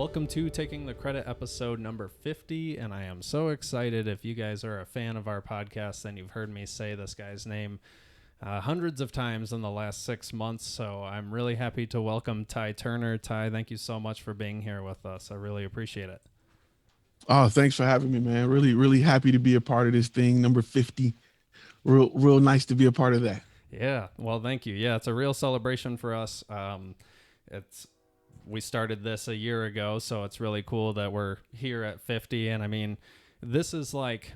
Welcome to Taking the Credit episode number 50, and I am so excited. If you guys are a fan of our podcast, then you've heard me say this guy's name hundreds of times in the last 6 months, so I'm really happy to welcome Ty Turner. Ty, thank you so much for being here with us. I really appreciate it. Oh, thanks for having me, man. Really happy to be a part of this thing, number 50. Real nice to be a part of that. Yeah, well, thank you. Yeah, it's a real celebration for us. We started this a year ago, so it's really cool that we're here at 50. And I mean, this is like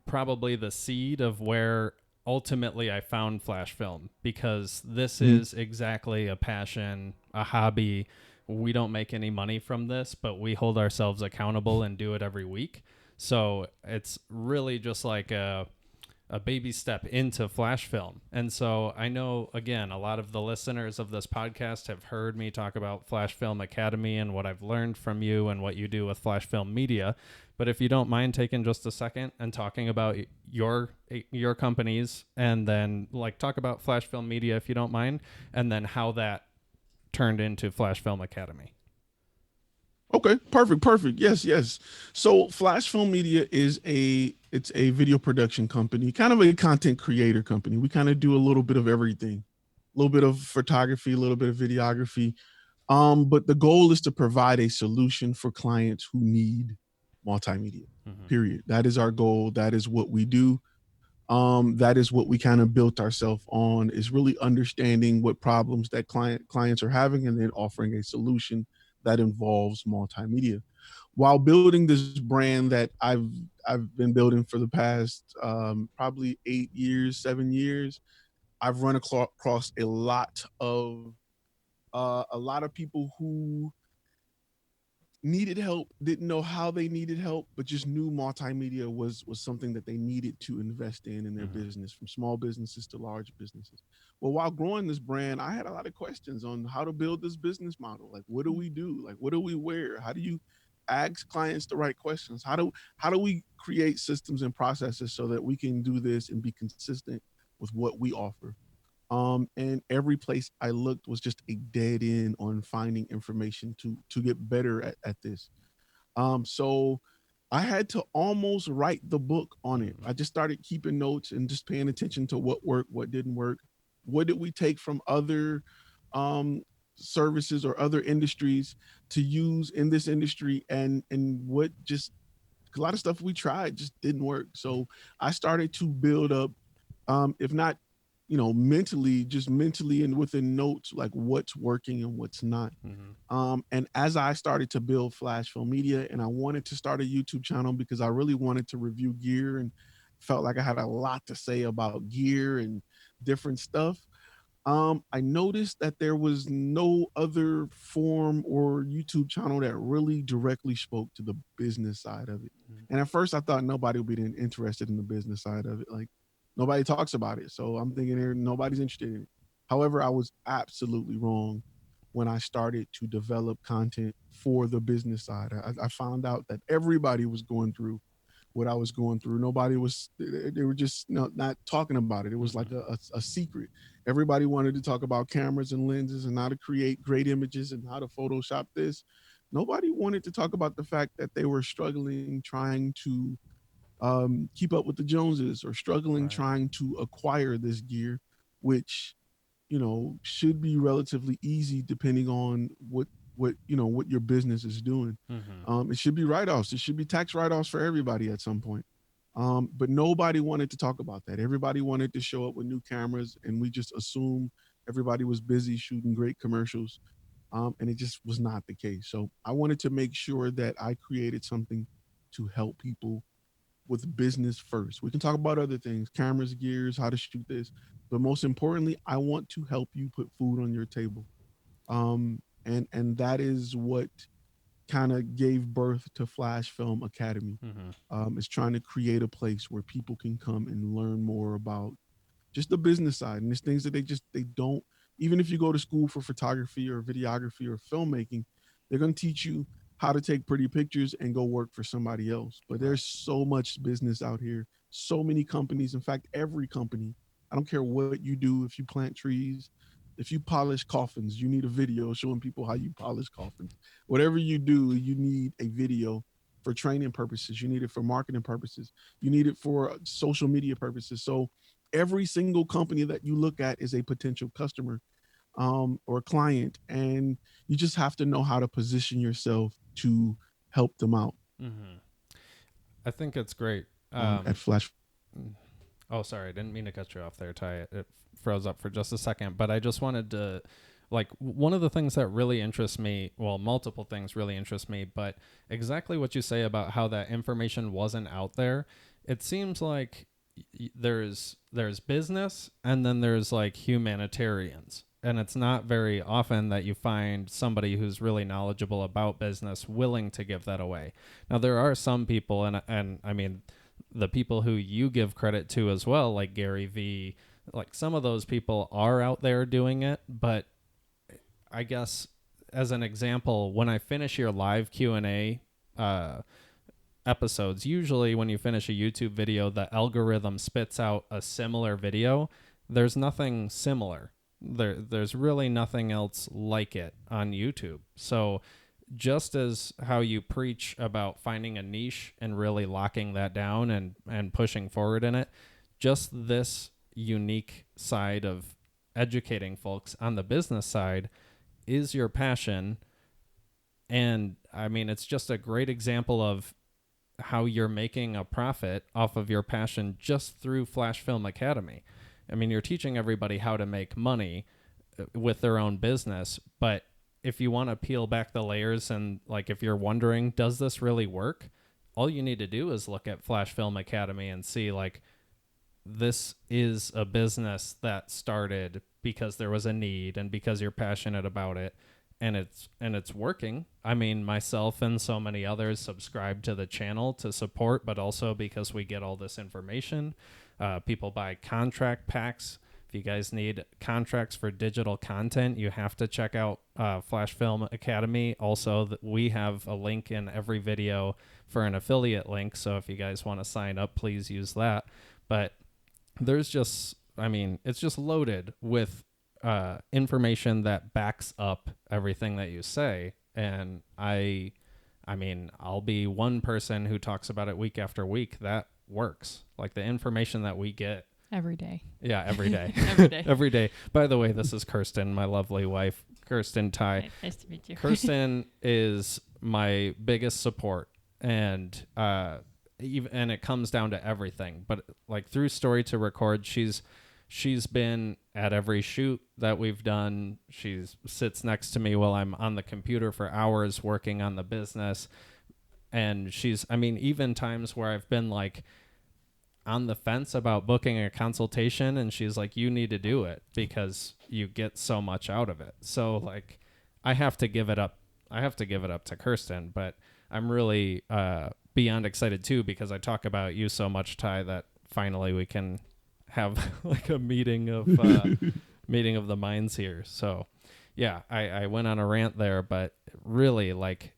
probably the seed of where ultimately I found FlashFilm, because this is exactly a passion, a hobby. We don't make any money from this, but we hold ourselves accountable and do it every week. So it's really just like a baby step into FlashFilm. And so I know, again, a lot of the listeners of this podcast have heard me talk about FlashFilm Academy and what I've learned from you and what you do with FlashFilm Media. But if you don't mind taking just a second and talking about your companies, and then like talk about FlashFilm Media if you don't mind, and then how that turned into FlashFilm Academy. Okay, perfect. Yes. So Flash Film Media is it's a video production company, kind of a content creator company. We kind of do a little bit of everything, a little bit of photography, a little bit of videography. But the goal is to provide a solution for clients who need multimedia. Period. That is our goal. That is what we do. That is what we kind of built ourselves on, is really understanding what problems that clients are having and then offering a solution that involves multimedia. While building this brand that I've been building for the past probably 8 years, 7 years, I've run across a lot of people who needed help, didn't know how they needed help, but just knew multimedia was something that they needed to invest in their business, from small businesses to large businesses. Well, while growing this brand, I had a lot of questions on how to build this business model. Like, what do we do? Like, what do we wear? How do you ask clients the right questions? How do we create systems and processes so that we can do this and be consistent with what we offer? And every place I looked was just a dead end on finding information to get better at this. So I had to almost write the book on it. I just started keeping notes and just paying attention to what worked, what didn't work, what did we take from other um, services or other industries to use in this industry, and what just a lot of stuff we tried just didn't work. So I started to build up, if not mentally, just mentally and within notes, like what's working and what's not. And as I started to build Flash Film Media, and I wanted to start a YouTube channel because I really wanted to review gear and felt like I had a lot to say about gear and different stuff. I noticed that there was no other form or YouTube channel that really directly spoke to the business side of it. And at first I thought nobody would be interested in the business side of it. Like, nobody talks about it. So I'm thinking here, nobody's interested in it. However, I was absolutely wrong when I started to develop content for the business side. I found out that everybody was going through what I was going through. Nobody was, they were just not talking about it. It was like a secret. Everybody wanted to talk about cameras and lenses and how to create great images and how to Photoshop this. Nobody wanted to talk about the fact that they were struggling trying to keep up with the Joneses, or struggling trying to acquire this gear, which should be relatively easy depending on what your business is doing. It should be write-offs. It should be tax write-offs for everybody at some point. But nobody wanted to talk about that. Everybody wanted to show up with new cameras, and we just assumed everybody was busy shooting great commercials. And it just was not the case. So I wanted to make sure that I created something to help people with business first. We can talk about other things, cameras, gears, how to shoot this, but most importantly, I want to help you put food on your table. And that is what kind of gave birth to Flash Film Academy. It's trying to create a place where people can come and learn more about just the business side, and there's things that they don't. Even if you go to school for photography or videography or filmmaking, they're going to teach you how to take pretty pictures and go work for somebody else. But there's so much business out here, so many companies. In fact, every company, I don't care what you do, if you plant trees, If you polish coffins, you need a video showing people how you polish coffins. Whatever you do, you need a video for training purposes. You need it for marketing purposes. You need it for social media purposes. So every single company that you look at is a potential customer or client, and you just have to know how to position yourself to help them out. Mm-hmm. I think it's great. At Flash. Oh, sorry. I didn't mean to cut you off there, Ty. It froze up for just a second. But I just wanted to, like, one of the things that really interests me, well, multiple things really interest me, but exactly what you say about how that information wasn't out there. It seems like there's business and then there's like humanitarians. And it's not very often that you find somebody who's really knowledgeable about business willing to give that away. Now, there are some people, and I mean, the people who you give credit to as well, like Gary Vee, like some of those people are out there doing it. But I guess as an example, when I finish your live Q&A episodes, usually when you finish a YouTube video, the algorithm spits out a similar video. There's nothing similar. There's really nothing else like it on YouTube. So just as how you preach about finding a niche and really locking that down and pushing forward in it, just this unique side of educating folks on the business side is your passion. And I mean, it's just a great example of how you're making a profit off of your passion just through FlashFilm Academy. I mean, you're teaching everybody how to make money with their own business, but if you want to peel back the layers and like if you're wondering, does this really work? All you need to do is look at FlashFilm Academy and see like this is a business that started because there was a need and because you're passionate about it, and it's working. I mean, myself and so many others subscribe to the channel to support, but also because we get all this information. People buy contract packs. If you guys need contracts for digital content, you have to check out FlashFilm Academy. Also, we have a link in every video for an affiliate link. So if you guys want to sign up, please use that. But there's just, I mean, it's just loaded with information that backs up everything that you say. And I mean, I'll be one person who talks about it week after week. That works. Like the information that we get every day. Yeah, every day. Every day. Every day. By the way, this is Kirsten, my lovely wife, Kirsten Ty. Nice to meet you. Kirsten is my biggest support, and and it comes down to everything. But like through Story to Record, she's been at every shoot that we've done. She sits next to me while I'm on the computer for hours working on the business. And I mean, even times where I've been like on the fence about booking a consultation, and she's like, you need to do it because you get so much out of it. So like, I have to give it up. I have to give it up to Kirsten, but I'm really beyond excited too, because I talk about you so much, Ty, that finally we can have like a meeting of the minds here. So yeah, I went on a rant there, but really like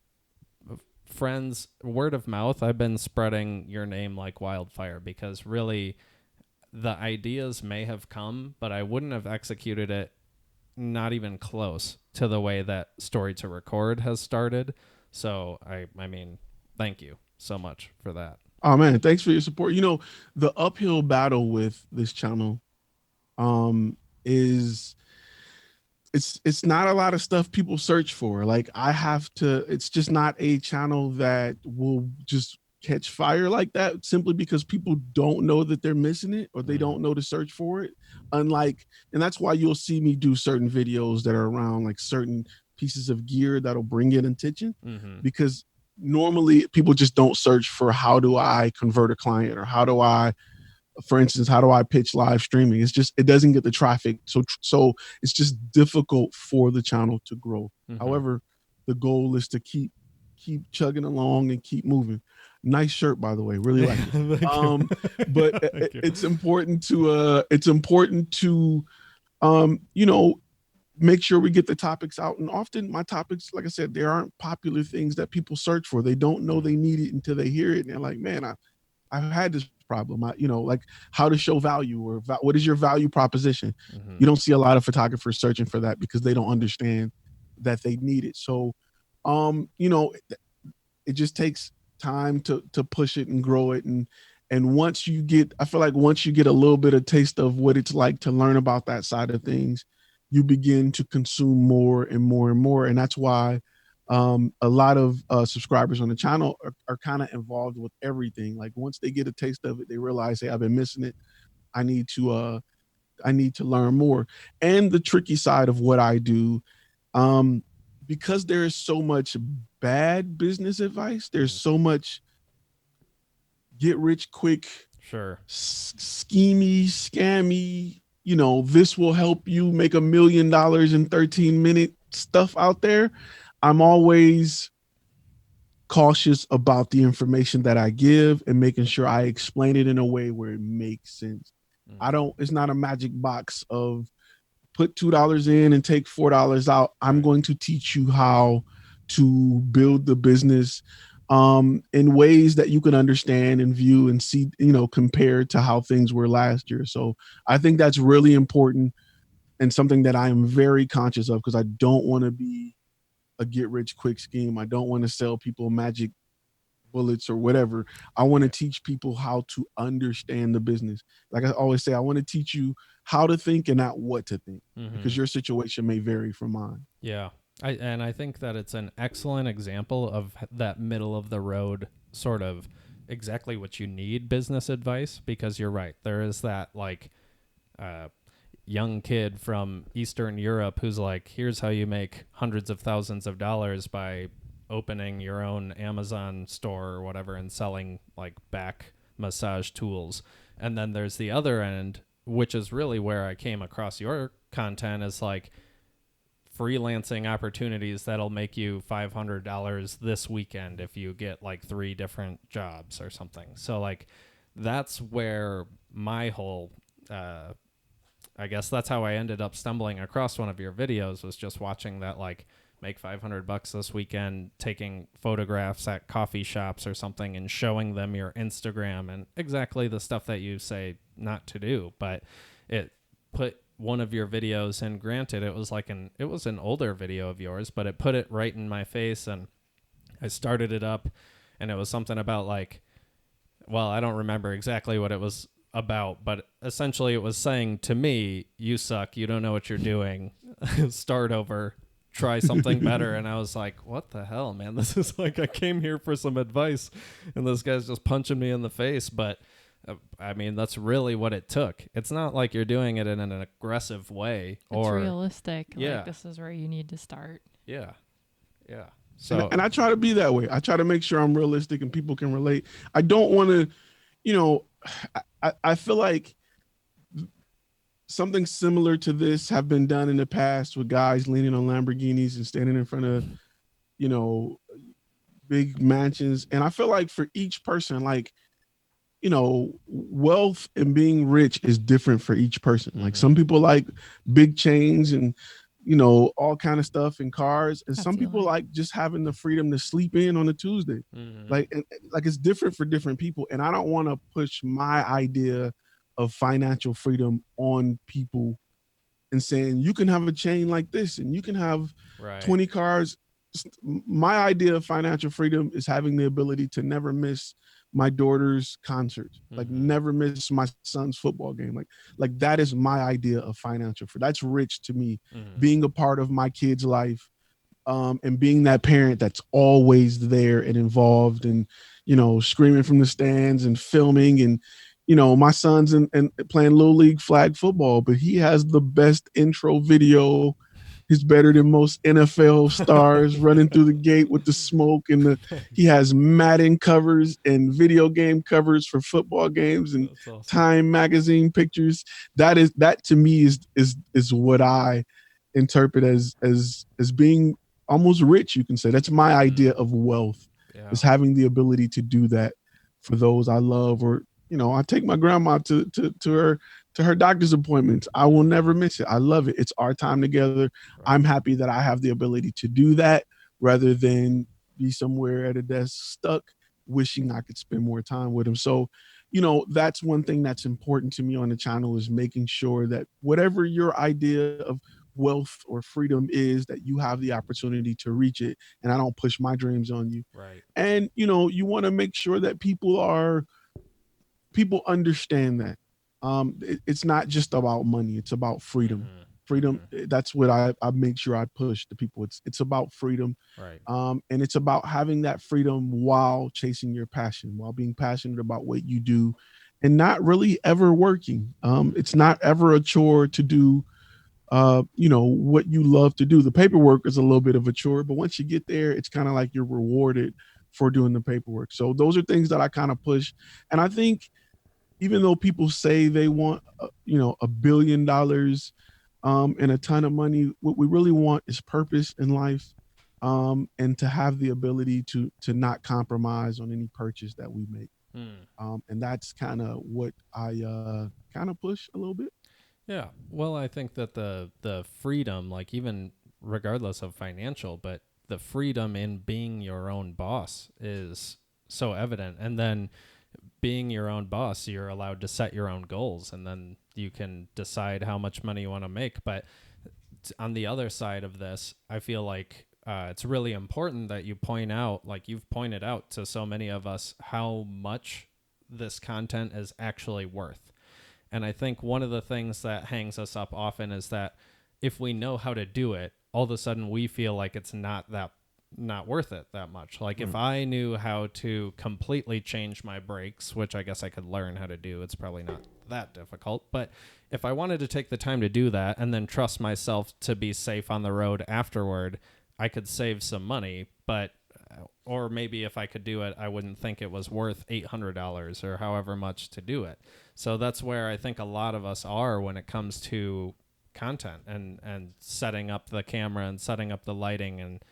friends, word of mouth, I've been spreading your name like wildfire, because really the ideas may have come, but I wouldn't have executed it not even close to the way that Story to Record has started. So I mean, thank you so much for that. Oh man, thanks for your support. You know, the uphill battle with this channel is it's not a lot of stuff people search for. Like it's just not a channel that will just catch fire like that simply because people don't know that they're missing it, or they don't know to search for it. And that's why you'll see me do certain videos that are around like certain pieces of gear that'll bring in attention, because normally people just don't search for how do I convert a client, or for instance, how do I pitch live streaming? It doesn't get the traffic. So it's just difficult for the channel to grow. However, the goal is to keep chugging along and keep moving. Nice shirt, by the way. Really like it. But it's important to make sure we get the topics out. And often my topics, like I said, there aren't popular things that people search for. They don't know they need it until they hear it. And they're like, man, I've had this problem. Like how to show value, or what is your value proposition. Mm-hmm. You don't see a lot of photographers searching for that because they don't understand that they need it. So it just takes time to push it and grow it. And I feel like once you get a little bit of taste of what it's like to learn about that side of things, you begin to consume more and more and more. And that's why a lot of subscribers on the channel are kind of involved with everything. Like once they get a taste of it, they realize, hey, I've been missing it. I need to learn more. And the tricky side of what I do, um, because there is so much bad business advice, there's so much get rich quick, Sure. schemy, scammy, this will help you make $1 million in 13-minute stuff out there. I'm always cautious about the information that I give and making sure I explain it in a way where it makes sense. It's not a magic box of put $2 in and take $4 out. I'm going to teach you how to build the business in ways that you can understand and view and see, compared to how things were last year. So I think that's really important and something that I am very conscious of, because I don't want to be a get rich quick scheme. I don't want to sell people magic bullets or whatever. I want to teach people how to understand the business. Like I always say, I want to teach you how to think and not what to think, because your situation may vary from mine. Yeah. I think that it's an excellent example of that middle of the road sort of exactly what you need business advice, because you're right. There is that like young kid from Eastern Europe who's like, here's how you make hundreds of thousands of dollars by opening your own Amazon store or whatever and selling like back massage tools. And then there's the other end, which is really where I came across your content, is like freelancing opportunities that'll make you $500 this weekend if you get like 3 different jobs or something. So like that's where my whole I guess that's how I ended up stumbling across one of your videos, was just watching that like make $500 this weekend taking photographs at coffee shops or something and showing them your Instagram and exactly the stuff that you say not to do. But it put one of your videos, and granted it was an older video of yours, but it put it right in my face, and I started it up, and it was something about like, well, I don't remember exactly what it was about, but essentially it was saying to me, you suck, you don't know what you're doing, start over, try something better. And I was like, what the hell, man? This is like, I came here for some advice and this guy's just punching me in the face. But I mean, that's really what it took. It's not like you're doing it in an aggressive way, or it's realistic. Yeah. Like, this is where you need to start. Yeah. So and I try to be that way. I try to make sure I'm realistic and people can relate. I don't want to, I feel like something similar to this have been done in the past with guys leaning on Lamborghinis and standing in front of, big mansions. And I feel like for each person, like, wealth and being rich is different for each person. Like some people like big chains and, all kind of stuff and cars. And some people like just having the freedom to sleep in on a Tuesday. Like it's different for different people. And I don't want to push my idea of financial freedom on people and saying, you can have a chain like this and you can have 20 cars. My idea of financial freedom is having the ability to never miss my daughter's concert, like never miss my son's football game. Like that is my idea of financial freedom. That's rich to me, being a part of my kid's life, and being that parent that's always there and involved and, screaming from the stands and filming. And, my son's and playing little league flag football, but he has the best intro video. He's better than most NFL stars running through the gate with the smoke, and he has Madden covers and video game covers for football games and awesome. Time magazine pictures. That to me is what I interpret as being almost rich. You can say that's my idea of wealth, is having the ability to do that for those I love. Or, I take my grandma to her doctor's appointments. I will never miss it. I love it. It's our time together. I'm happy that I have the ability to do that rather than be somewhere at a desk stuck wishing I could spend more time with him. So, that's one thing that's important to me on the channel, is making sure that whatever your idea of wealth or freedom is, that you have the opportunity to reach it, and I don't push my dreams on you. Right. And you want to make sure that people understand that it's not just about money, it's about freedom. Freedom, that's what I make sure I push to people. It's about freedom. Right. And it's about having that freedom while chasing your passion, while being passionate about what you do, and not really ever working. It's not ever a chore to do what you love to do. The paperwork is a little bit of a chore, but once you get there, it's kind of like you're rewarded for doing the paperwork. So those are things that I kind of push. And I think, even though people say they want $1 billion and a ton of money, what we really want is purpose in life, and to have the ability to not compromise on any purchase that we make. And that's kind of what I kind of push a little bit. Yeah. Well, I think that the freedom, like even regardless of financial, but the freedom in being your own boss is so evident. And then being your own boss, you're allowed to set your own goals, and then you can decide how much money you want to make. But on the other side of this, I feel like it's really important that you point out, like you've pointed out to so many of us, how much this content is actually worth. And I think one of the things that hangs us up often is that if we know how to do it, all of a sudden we feel like it's not worth it that much. Like if I knew how to completely change my brakes, which I guess I could learn how to do, it's probably not that difficult. But if I wanted to take the time to do that and then trust myself to be safe on the road afterward, I could save some money. But or maybe if I could do it, I wouldn't think it was worth $800 or however much to do it. So that's where I think a lot of us are when it comes to content and setting up the camera and setting up the lighting. And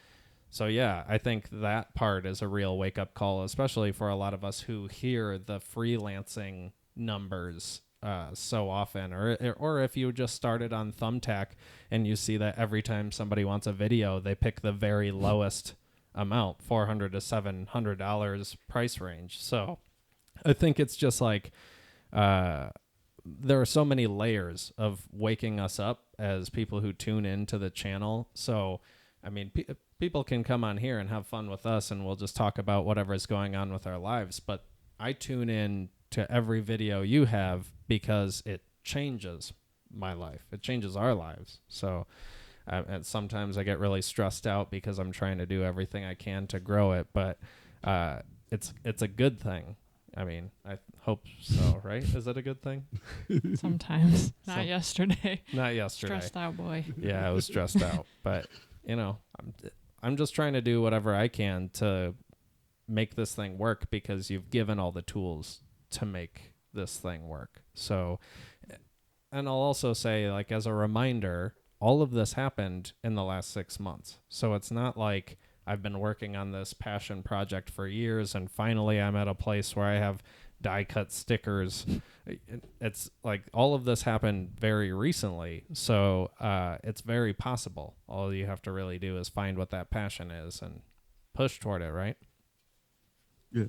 so, yeah, I think that part is a real wake-up call, especially for a lot of us who hear the freelancing numbers so often. Or if you just started on Thumbtack and you see that every time somebody wants a video, they pick the very lowest amount, $400 to $700 price range. So I think it's just like there are so many layers of waking us up as people who tune into the channel. So, I mean, people can come on here and have fun with us, and we'll just talk about whatever is going on with our lives. But I tune in to every video you have because it changes my life. It changes our lives. So and sometimes I get really stressed out because I'm trying to do everything I can to grow it. But it's a good thing. I mean, I hope so, right? Is it a good thing? Sometimes. Not yesterday. Not yesterday. Stressed out boy. Yeah, I was stressed out. But, I'm just trying to do whatever I can to make this thing work, because you've given all the tools to make this thing work. So, and I'll also say, like, as a reminder, all of this happened in the last 6 months. So it's not like I've been working on this passion project for years and finally I'm at a place where I have die cut stickers. It's like all of this happened very recently. So it's very possible. All you have to really do is find what that passion is and push toward it, right? Yeah.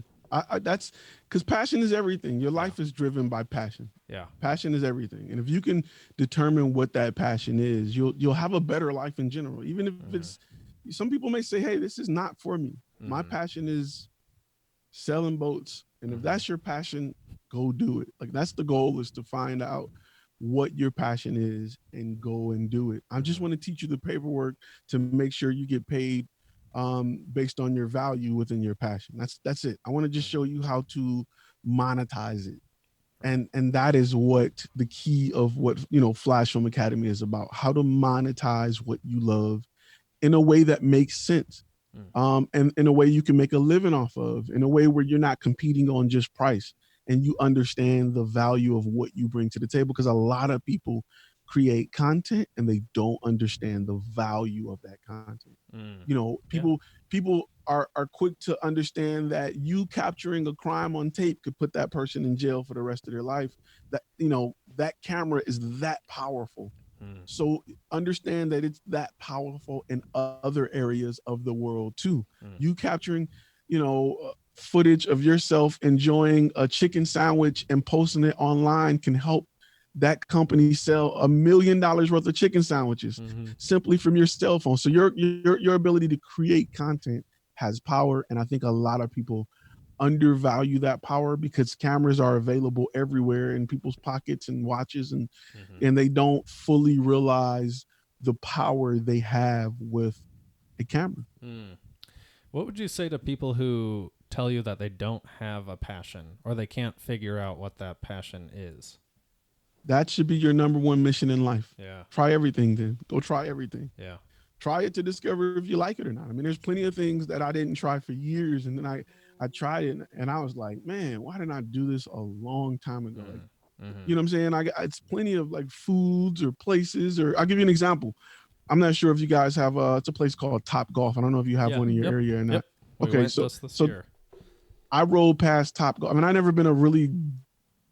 That's because passion is everything. Your life is driven by passion. Yeah. Passion is everything. And if you can determine what that passion is, you'll have a better life in general. Even if it's, some people may say, hey, this is not for me. My passion is selling boats. And if that's your passion, go do it. Like, that's the goal, is to find out what your passion is and go and do it. I just want to teach you the paperwork to make sure you get paid based on your value within your passion. That's it. I want to just show you how to monetize it. And that is what the key of what, FlashFilm Academy is about: how to monetize what you love in a way that makes sense. And in a way you can make a living off of, in a way where you're not competing on just price, and you understand the value of what you bring to the table. Because a lot of people create content and they don't understand the value of that content. People are quick to understand that you capturing a crime on tape could put that person in jail for the rest of their life. That, that camera is that powerful. So understand that it's that powerful in other areas of the world too. You capturing, footage of yourself enjoying a chicken sandwich and posting it online can help that company sell $1 million worth of chicken sandwiches simply from your cell phone. So your ability to create content has power, and I think a lot of people undervalue that power because cameras are available everywhere in people's pockets and watches, and they don't fully realize the power they have with a camera. What would you say to people who tell you that they don't have a passion or they can't figure out what that passion is? That should be your number one mission in life. Yeah. Try everything then. Go try everything. Yeah. Try it to discover if you like it or not. I mean, there's plenty of things that I didn't try for years, and then I tried it and I was like, man, why didn't I do this a long time ago? Like, you know what I'm saying? It's plenty of like foods or places, or I'll give you an example. I'm not sure if you guys have it's a place called Top Golf. I don't know if you have one in your area or not. Okay, so year. I rode past Top Golf. I mean, I've never been a really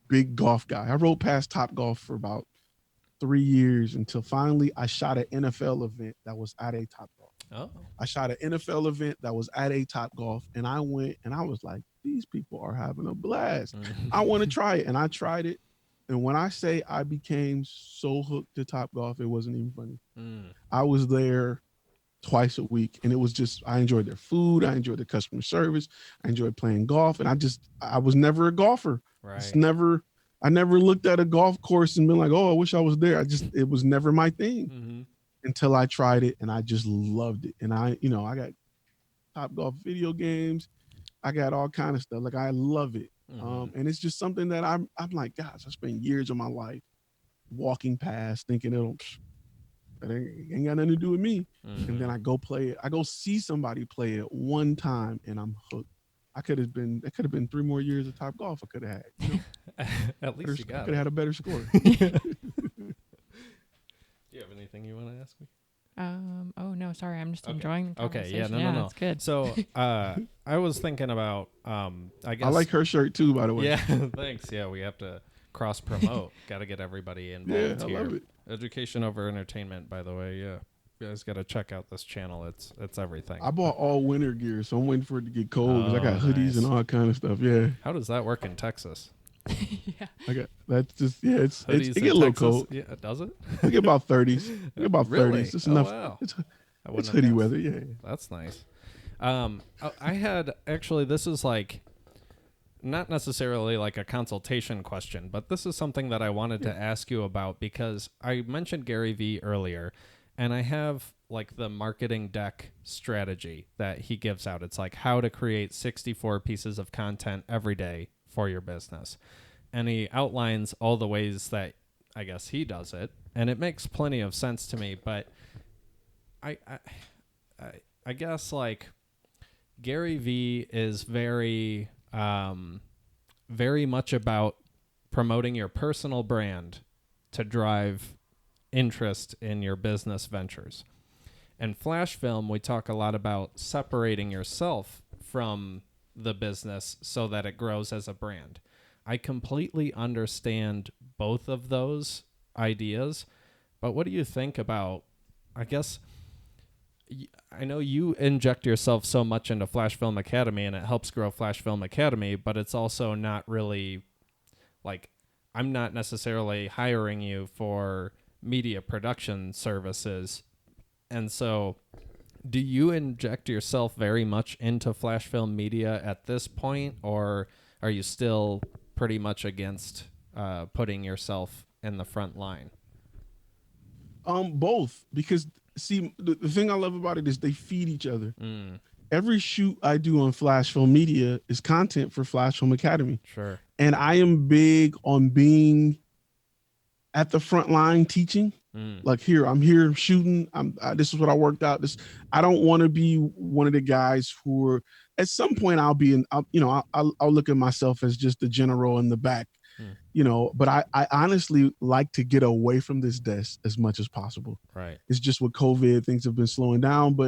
big golf guy. I rode past Top Golf for about 3 years until finally I shot an NFL event that was at a Top Golf. Oh. I shot an NFL event that was at a Top Golf, and I went and I was like, these people are having a blast. I want to try it. And I tried it. And when I say I became so hooked to Top Golf, it wasn't even funny. I was there twice a week, and it was just, I enjoyed their food. I enjoyed the customer service. I enjoyed playing golf. And I was never a golfer. Right. I never looked at a golf course and been like, oh, I wish I was there. It was never my thing until I tried it, and I just loved it. And I got Top Golf video games. I got all kind of stuff. Like, I love it. And it's just something that I'm like, gosh, I spent years of my life walking past thinking that ain't got nothing to do with me. And then I go play it. I go see somebody play it one time and I'm hooked. It could have been 3 more years of Top Golf I could have had. You know? At least you got it. I could have had a better score. Do you have anything you want to ask me? Oh no, sorry, I'm just enjoying the conversation. Okay, no. It's good. So, I was thinking about, I guess. I like her shirt too, by the way. Yeah, thanks. Yeah, we have to cross promote. Got to get everybody involved here. I love it. Education over entertainment, by the way. Yeah, you guys got to check out this channel. It's everything. I bought all winter gear, so I'm waiting for it to get cold because I got hoodies and all kind of stuff. Yeah. How does that work in Texas? Yeah. I got that's just it get a little Texas? cold. Yeah, does it? I get about 30s. I get about Really? 30s. It's Oh, enough. wow. It's I wouldn't have hoodie guessed. weather. Yeah. That's nice. I had actually, this is like not necessarily like a consultation question, but this is something that I wanted to ask you about because I mentioned Gary Vee earlier, and I have like the marketing deck strategy that he gives out. It's like how to create 64 pieces of content every day for your business. And he outlines all the ways that I guess he does it, and it makes plenty of sense to me, but I guess like Gary Vee is very much about promoting your personal brand to drive interest in your business ventures. And FlashFilm, we talk a lot about separating yourself from the business so that it grows as a brand. I completely understand both of those ideas, but what do you think about, I guess, I know you inject yourself so much into FlashFilm Academy and it helps grow FlashFilm Academy, but it's also not really like, I'm not necessarily hiring you for media production services. And so do you inject yourself very much into FlashFilm Media at this point, or are you still pretty much against putting yourself in the front line? Both, because see, the thing I love about it is they feed each other. Every shoot I do on FlashFilm Media is content for FlashFilm Academy. Sure. And I am big on being at the front line teaching. Like I'm here shooting. This is what I worked out. I don't want to be one of the guys who are, at some point I'll look at myself as just the general in the back, but I honestly like to get away from this desk as much as possible. Right. It's just with COVID, things have been slowing down,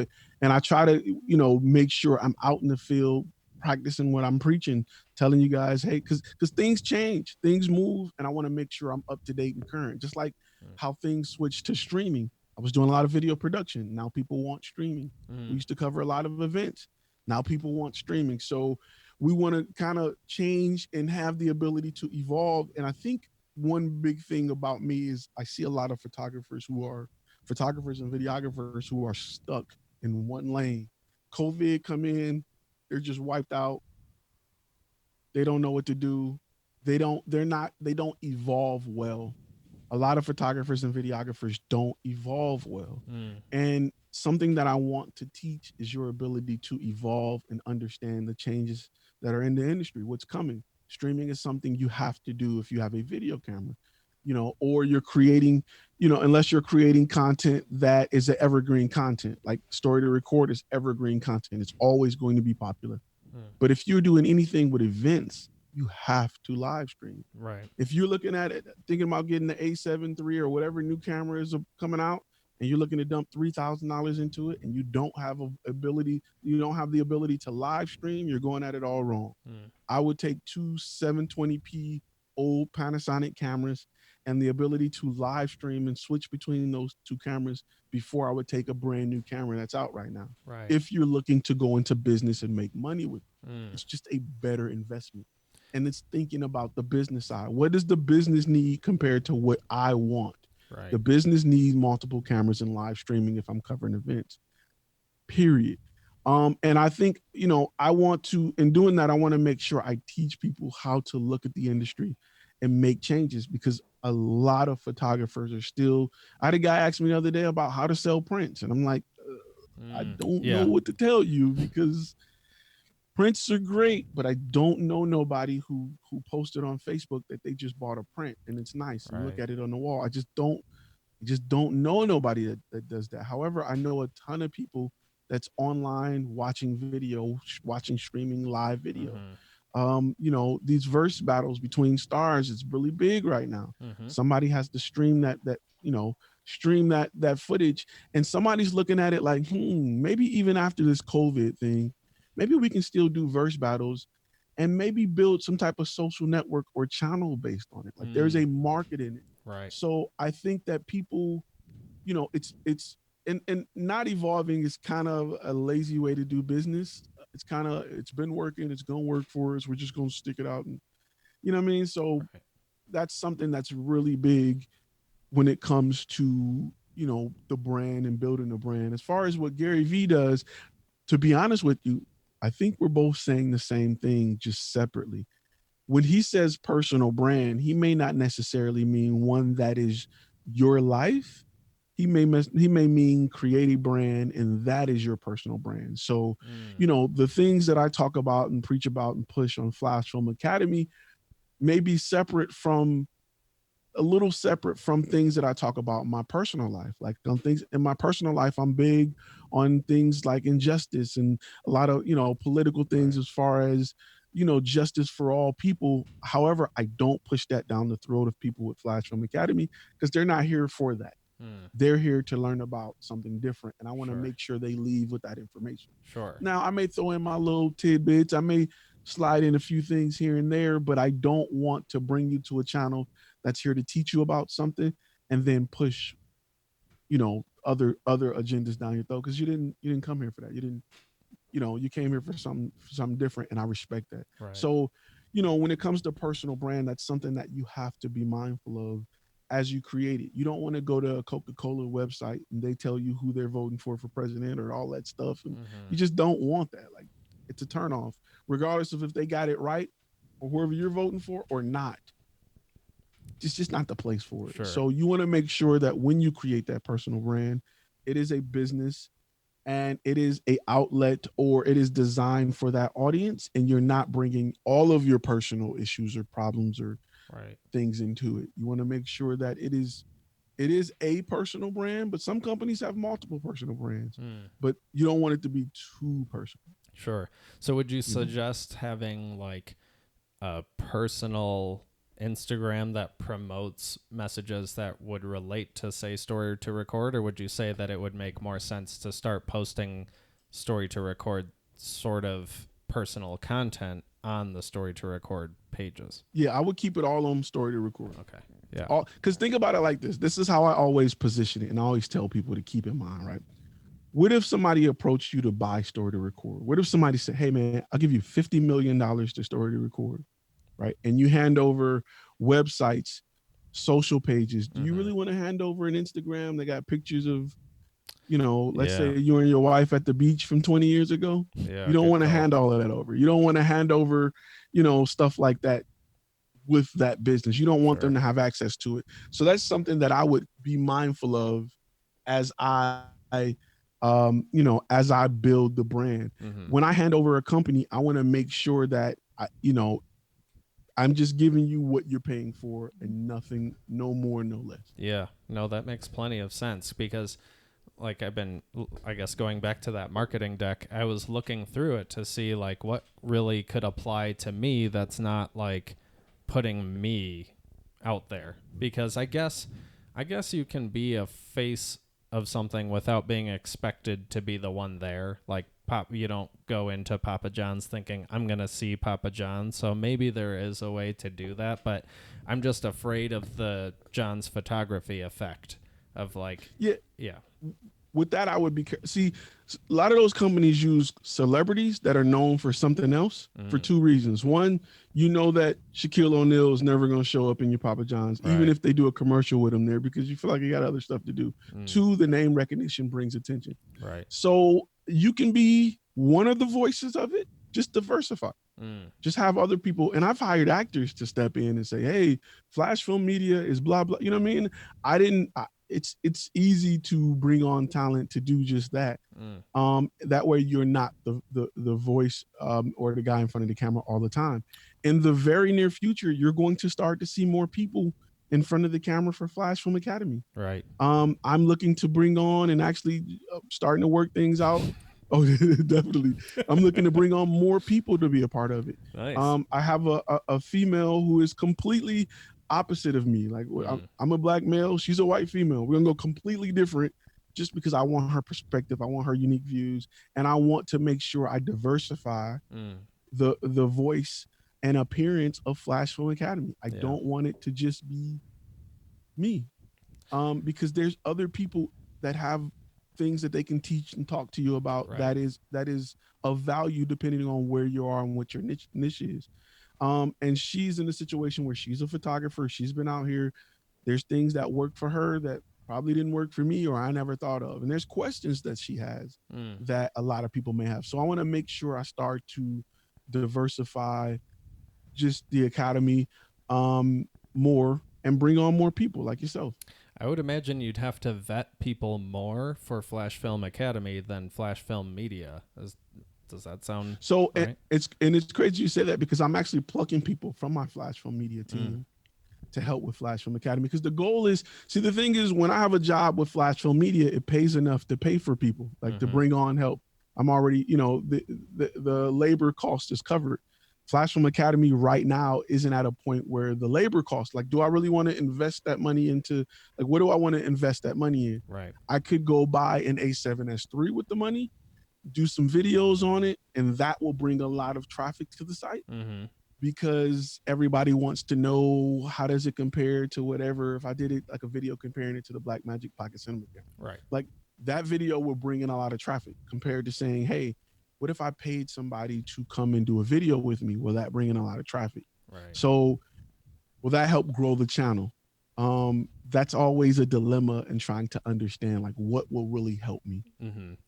and I try to, make sure I'm out in the field practicing what I'm preaching, telling you guys, hey, because things change, things move, and I want to make sure I'm up to date and current. Just like how things switched to streaming. I was doing a lot of video production. Now people want streaming. We used to cover a lot of events. Now people want streaming. So We want to kind of change and have the ability to evolve. And I think one big thing about me is I see a lot of photographers and videographers who are stuck in one lane. COVID come in, they're just wiped out. They don't know what to do. They don't evolve well. A lot of photographers and videographers don't evolve well. And something that I want to teach is your ability to evolve and understand the changes that are in the industry, what's coming. Streaming is something you have to do if you have a video camera, or you're creating, unless you're creating content that is an evergreen content, like story to record is evergreen content. It's always going to be popular. But if you're doing anything with events, you have to live stream. Right. If you're looking at it, thinking about getting the A7 III or whatever new camera is coming out, and you're looking to dump $3,000 into it, and you don't have the ability to live stream, you're going at it all wrong. I would take two 720p old Panasonic cameras and the ability to live stream and switch between those two cameras before I would take a brand new camera that's out right now. Right. If you're looking to go into business and make money with it, it's just a better investment. And it's thinking about the business side. What does the business need compared to what I want? Right. The business needs multiple cameras and live streaming if I'm covering events, period. And I think, I want to, in doing that, I want to make sure I teach people how to look at the industry and make changes, because a lot of photographers are still, I had a guy ask me the other day about how to sell prints. And I'm like, I don't know what to tell you, because prints are great, but I don't know nobody who posted on Facebook that they just bought a print and it's nice and look at it on the wall. I just don't know nobody that does that. However, I know a ton of people that's online watching video, watching streaming live video. These verse battles between stars, it's really big right now. Somebody has to stream that footage, and somebody's looking at it like, maybe even after this COVID thing, maybe we can still do verse battles and maybe build some type of social network or channel based on it. Like there's a market in it. Right. So I think that people, it's and not evolving is kind of a lazy way to do business. It's been working. It's going to work for us. We're just going to stick it out. And you know what I mean? So that's something that's really big when it comes to, the brand and building a brand. As far as what Gary Vee does, to be honest with you, I think we're both saying the same thing, just separately. When he says personal brand, he may not necessarily mean one that is your life. He may mean create a brand, and that is your personal brand. So, the things that I talk about and preach about and push on FlashFilm Academy may be a little separate from things that I talk about in my personal life. Like on things in my personal life, I'm big on things like injustice and a lot of, political things as far as, justice for all people. However, I don't push that down the throat of people with FlashFilm Academy, because they're not here for that. They're here to learn about something different. And I want to make sure they leave with that information. Sure. Now, I may throw in my little tidbits. I may slide in a few things here and there, but I don't want to bring you to a channel that's here to teach you about something and then push, other agendas down your throat, because you didn't come here for that. You didn't, you came here for something different, and I respect that. Right. So, when it comes to personal brand, that's something that you have to be mindful of as you create it. You don't want to go to a Coca-Cola website and they tell you who they're voting for president or all that stuff. And you just don't want that. Like, it's a turnoff, regardless of if they got it right or whoever you're voting for or not. It's just not the place for it. Sure. So you want to make sure that when you create that personal brand, it is a business and it is a outlet, or it is designed for that audience, and you're not bringing all of your personal issues or problems or things into it. You want to make sure that it is a personal brand, but some companies have multiple personal brands, but you don't want it to be too personal. Sure. So would you suggest having like a personal Instagram that promotes messages that would relate to, say, story to record, or would you say that it would make more sense to start posting story to record sort of personal content on the story to record pages? Yeah, I would keep it all on story to record. Okay. Yeah. Because think about it like this. This is how I always position it, and I always tell people to keep in mind, right? What if somebody approached you to buy Story to Record? What if somebody said, hey, man, I'll give you $50 million to Story to Record, right? And you hand over websites, social pages. Do you really want to hand over an Instagram that got pictures of, let's say you and your wife at the beach from 20 years ago? Yeah, you don't want to hand all of that over. You don't want to hand over, stuff like that with that business. You don't want them to have access to it. So that's something that I would be mindful of as as I build the brand. When I hand over a company, I want to make sure that I'm just giving you what you're paying for and nothing, no more, no less. Yeah, no, that makes plenty of sense because like I've been, I guess, going back to that marketing deck, I was looking through it to see like what really could apply to me that's not like putting me out there, because I guess you can be a face of something without being expected to be the one there. Like you don't go into Papa John's thinking I'm going to see Papa John. So maybe there is a way to do that, but I'm just afraid of the John's photography effect of like, yeah. With that, I would be see a lot of those companies use celebrities that are known for something else for two reasons. One, that Shaquille O'Neal is never going to show up in your Papa John's, even if they do a commercial with him there, because you feel like you got other stuff to do. Two, the name recognition brings attention. Right. So you can be one of the voices of it. Just diversify. Just have other people. And I've hired actors to step in and say, hey, FlashFilm Media is blah, blah. You know what I mean? It's easy to bring on talent to do just that. That way you're not the voice or the guy in front of the camera all the time. In the very near future, you're going to start to see more people in front of the camera for FlashFilm Academy. Right. I'm looking to bring on and actually starting to work things out. Oh, definitely. I'm looking to bring on more people to be a part of it. Nice. I have a female who is completely opposite of me. Like I'm a black male. She's a white female. We're going to go completely different just because I want her perspective. I want her unique views. And I want to make sure I diversify the voice and appearance of FlashFilm Academy. I don't want it to just be me because there's other people that have things that they can teach and talk to you about that is of value depending on where you are and what your niche is. And she's in a situation where she's a photographer. She's been out here. There's things that work for her that probably didn't work for me or I never thought of. And there's questions that she has that a lot of people may have. So I want to make sure I start to diversify just the academy more and bring on more people like yourself. I would imagine you'd have to vet people more for FlashFilm Academy than FlashFilm Media. Does that sound so? Right? It's crazy you say that because I'm actually plucking people from my FlashFilm Media team to help with FlashFilm Academy, because the goal is, see, the thing is, when I have a job with FlashFilm Media, it pays enough to pay for people, like to bring on help. I'm already, the labor cost is covered. FlashFilm Academy right now isn't at a point where the labor cost, like, do I really want to invest that money into, like, what do I want to invest that money in? Right. I could go buy an A7S III with the money, do some videos on it, and that will bring a lot of traffic to the site because everybody wants to know how does it compare to whatever. If I did it like a video comparing it to the Blackmagic Pocket Cinema camera, Right. like that video will bring in a lot of traffic compared to saying, hey, what if I paid somebody to come and do a video with me? Will that bring in a lot of traffic? Right. So will that help grow the channel? That's always a dilemma in trying to understand like what will really help me. And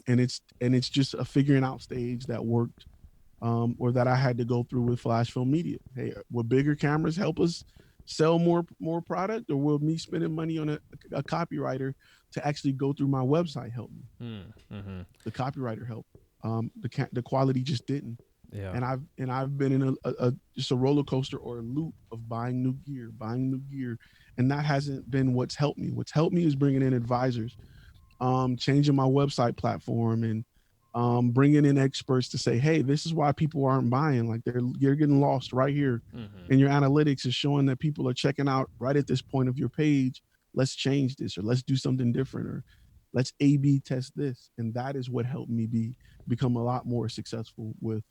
it's just a figuring out stage that worked or that I had to go through with FlashFilm Media. Hey, will bigger cameras help us sell more product, or will me spending money on a copywriter to actually go through my website help me? The copywriter helped. The quality just didn't. Yeah. And I've been in a just a roller coaster or a loop of buying new gear, and that hasn't been what's helped me. What's helped me is bringing in advisors, changing my website platform, and bringing in experts to say, hey, this is why people aren't buying. Like you're getting lost right here, and your analytics is showing that people are checking out right at this point of your page. Let's change this, or let's do something different, or let's A/B test this. And that is what helped me become a lot more successful with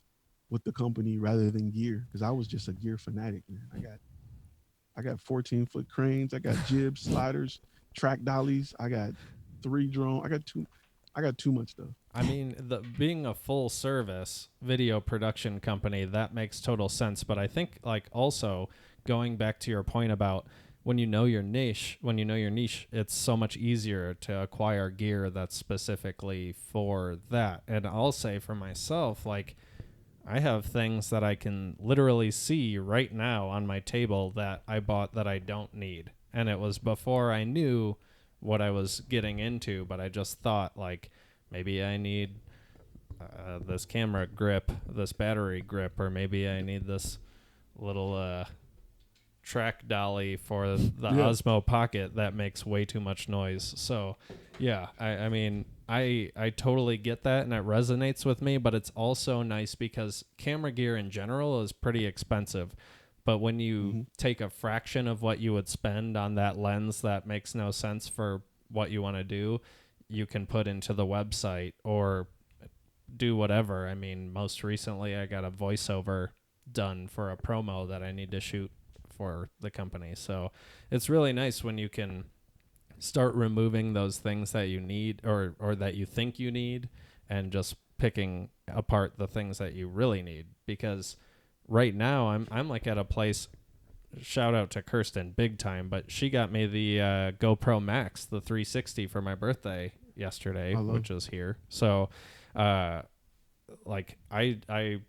the company rather than gear, because I was just a gear fanatic, man. I got 14-foot cranes, I got jibs, sliders, track dollies, I got 3 drones, I got 2. I got too much stuff. I mean, being a full service video production company, that makes total sense. But I think like also going back to your point about when you know your niche, it's so much easier to acquire gear that's specifically for that. And I'll say for myself, like I have things that I can literally see right now on my table that I bought that I don't need. And it was before I knew what I was getting into, but I just thought like maybe I need this camera grip, this battery grip, or maybe I need this little track dolly for the Osmo Pocket that makes way too much noise. So yeah, I mean I totally get that and it resonates with me, but it's also nice because camera gear in general is pretty expensive. But when you take a fraction of what you would spend on that lens that makes no sense for what you want to do, you can put into the website or do whatever. I mean, most recently I got a voiceover done for a promo that I need to shoot for the company. So it's really nice when you can start removing those things that you need or that you think you need and just picking apart the things that you really need. Because right now I'm like at a place, shout out to Kirsten big time, but she got me the GoPro Max, the 360 for my birthday yesterday, which is here. So like I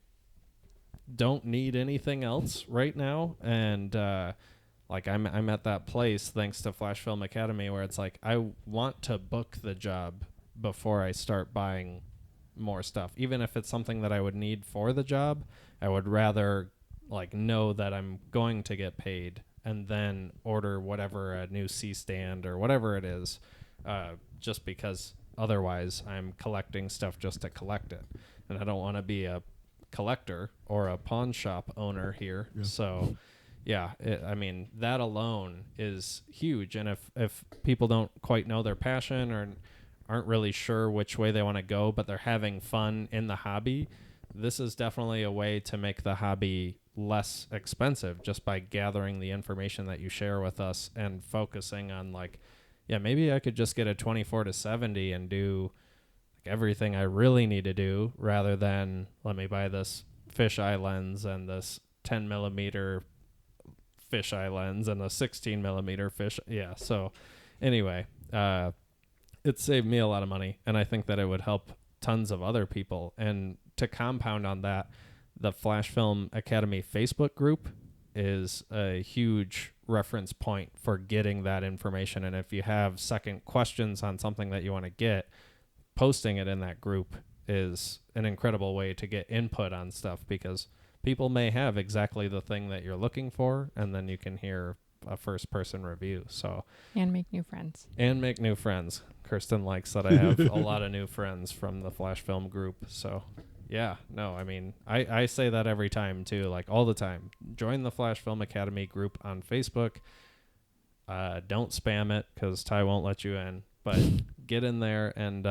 don't need anything else right now. And like I'm at that place thanks to FlashFilm Academy where it's like I want to book the job before I start buying more stuff. Even if it's something that I would need for the job, I would rather like know that I'm going to get paid and then order whatever, a new C-stand or whatever it is, just because otherwise I'm collecting stuff just to collect it. And I don't want to be a collector or a pawn shop owner here. Yeah. So yeah, I mean, that alone is huge. And if people don't quite know their passion or aren't really sure which way they want to go, but they're having fun in the hobby, this is definitely a way to make the hobby less expensive just by gathering the information that you share with us and focusing on like, yeah, maybe I could just get a 24-70 and do like everything I really need to do rather than let me buy this fisheye lens and this 10 millimeter fisheye lens and a 16 millimeter fish. Yeah. So anyway, it saved me a lot of money, and I think that it would help tons of other people. And to compound on that, the FlashFilm Academy Facebook group is a huge reference point for getting that information. And if you have second questions on something that you want to get, posting it in that group is an incredible way to get input on stuff because people may have exactly the thing that you're looking for, and then you can hear a first person review. So and make new friends. Kirsten likes that I have a lot of new friends from the FlashFilm group. So yeah, no, I mean, I say that every time too, like all the time. Join the FlashFilm Academy group on Facebook. Don't spam it because Ty won't let you in, but get in there and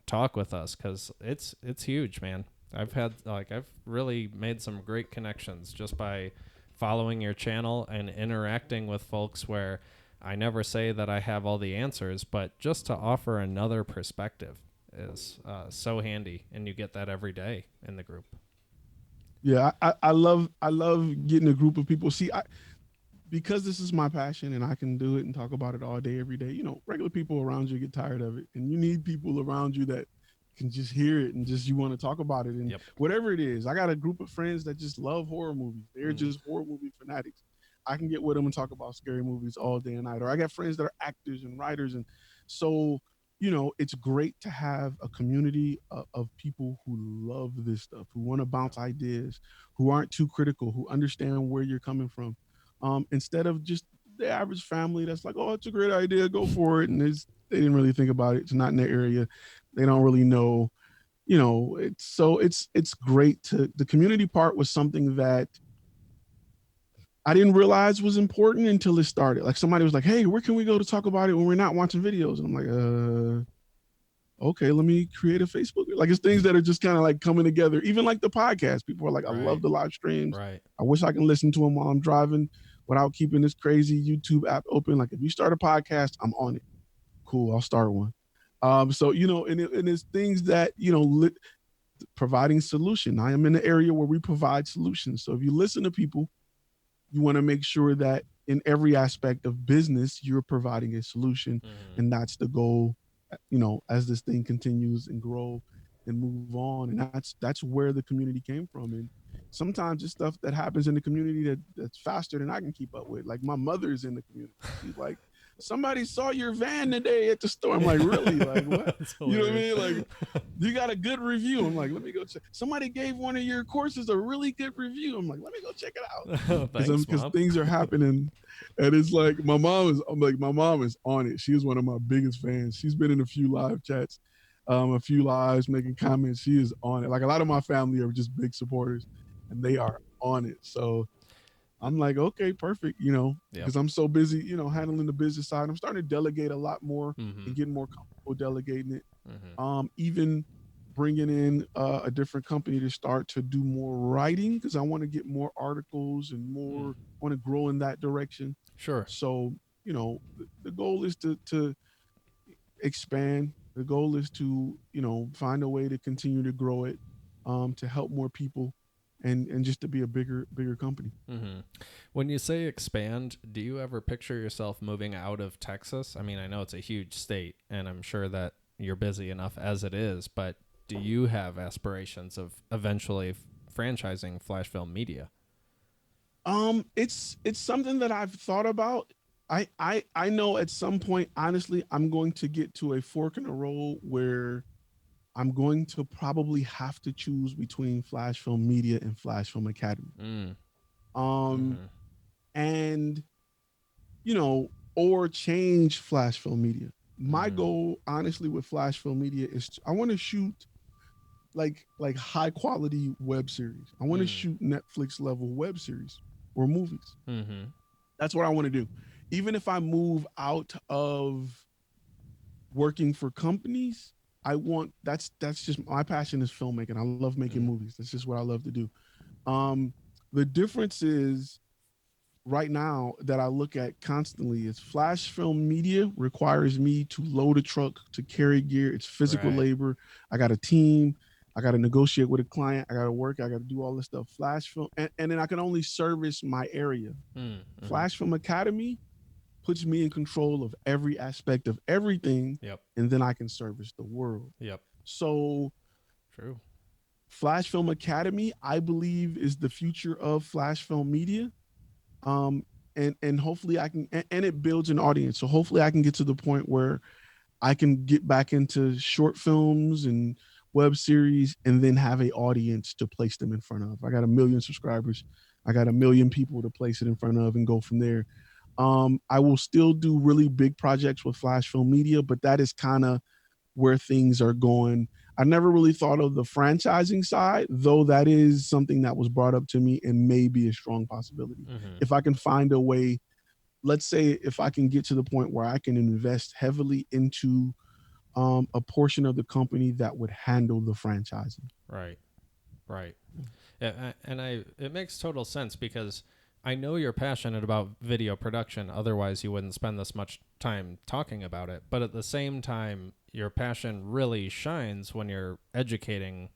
talk with us because it's huge, man. I've really made some great connections just by following your channel and interacting with folks where I never say that I have all the answers, but just to offer another perspective is so handy, and you get that every day in the group. Yeah, I love getting a group of people. See, because this is my passion and I can do it and talk about it all day, every day. You know, regular people around you get tired of it, and you need people around you that can just hear it and just you want to talk about it and whatever it is. I got a group of friends that just love horror movies. They're just horror movie fanatics. I can get with them and talk about scary movies all day and night. Or I got friends that are actors and writers, and so you know, it's great to have a community of people who love this stuff, who want to bounce ideas, who aren't too critical, who understand where you're coming from, instead of just the average family that's like, oh, it's a great idea, go for it, and they didn't really think about it. It's not in their area. They don't really know, you know. It's great to the community part was something that I didn't realize was important until it started. Like somebody was like, hey, where can we go to talk about it when we're not watching videos? And I'm like, okay, let me create a Facebook. Like it's things that are just kind of like coming together. Even like the podcast, people are like, I love the live streams. Right. I wish I can listen to them while I'm driving without keeping this crazy YouTube app open. Like if you start a podcast, I'm on it. Cool, I'll start one. So, and it's things that, providing solution. I am in the area where we provide solutions. So if you listen to people, you want to make sure that in every aspect of business, you're providing a solution. And that's the goal, as this thing continues and grow and move on. And that's where the community came from. And sometimes it's stuff that happens in the community that's faster than I can keep up with. Like my mother's in the community. She's like, somebody saw your van today at the store. I'm like, really? Like, what? You know what I mean? Like, you got a good review. I'm like, let me go check. Somebody gave one of your courses a really good review. I'm like, let me go check it out. Because things are happening. And it's like, my mom is on it. She is one of my biggest fans. She's been in a few live chats, a few lives, making comments. She is on it. Like a lot of my family are just big supporters and they are on it. So I'm like, okay, perfect, because I'm so busy, handling the business side. I'm starting to delegate a lot more and get more comfortable delegating it. Even bringing in a different company to start to do more writing because I want to get more articles and more, want to grow in that direction. Sure. So, the goal is to expand. The goal is to, find a way to continue to grow it, to help more people. And just to be a bigger company. When you say expand, do you ever picture yourself moving out of Texas? I mean, I know it's a huge state, and I'm sure that you're busy enough as it is, but do you have aspirations of eventually franchising FlashFilm Media? It's something that I've thought about. I know at some point, honestly, I'm going to get to a fork in the road where I'm going to probably have to choose between FlashFilm Media and FlashFilm Academy. And, or change FlashFilm Media. My goal, honestly, with FlashFilm Media is I want to shoot like high quality web series. I want to shoot Netflix level web series or movies. That's what I want to do. Even if I move out of working for companies, that's just my passion is filmmaking. I love making movies. That's just what I love to do. The difference is right now that I look at constantly is FlashFilm Media requires me to load a truck, to carry gear. It's physical labor. I got a team. I got to negotiate with a client. I got to work. I got to do all this stuff. FlashFilm, and then I can only service my area. FlashFilm Academy puts me in control of every aspect of everything. And then I can service the world. So true. FlashFilm Academy, I believe, is the future of FlashFilm Media. And hopefully I can, and it builds an audience. So hopefully I can get to the point where I can get back into short films and web series and then have an audience to place them in front of. I got 1 million subscribers. I got 1 million people to place it in front of and go from there. I will still do really big projects with FlashFilm Media, but that is kind of where things are going. I never really thought of the franchising side, though that is something that was brought up to me and may be a strong possibility. If I can find a way, let's say if I can get to the point where I can invest heavily into a portion of the company that would handle the franchising. Right. Yeah, and it makes total sense because I know you're passionate about video production. Otherwise, you wouldn't spend this much time talking about it. But at the same time, your passion really shines when you're educating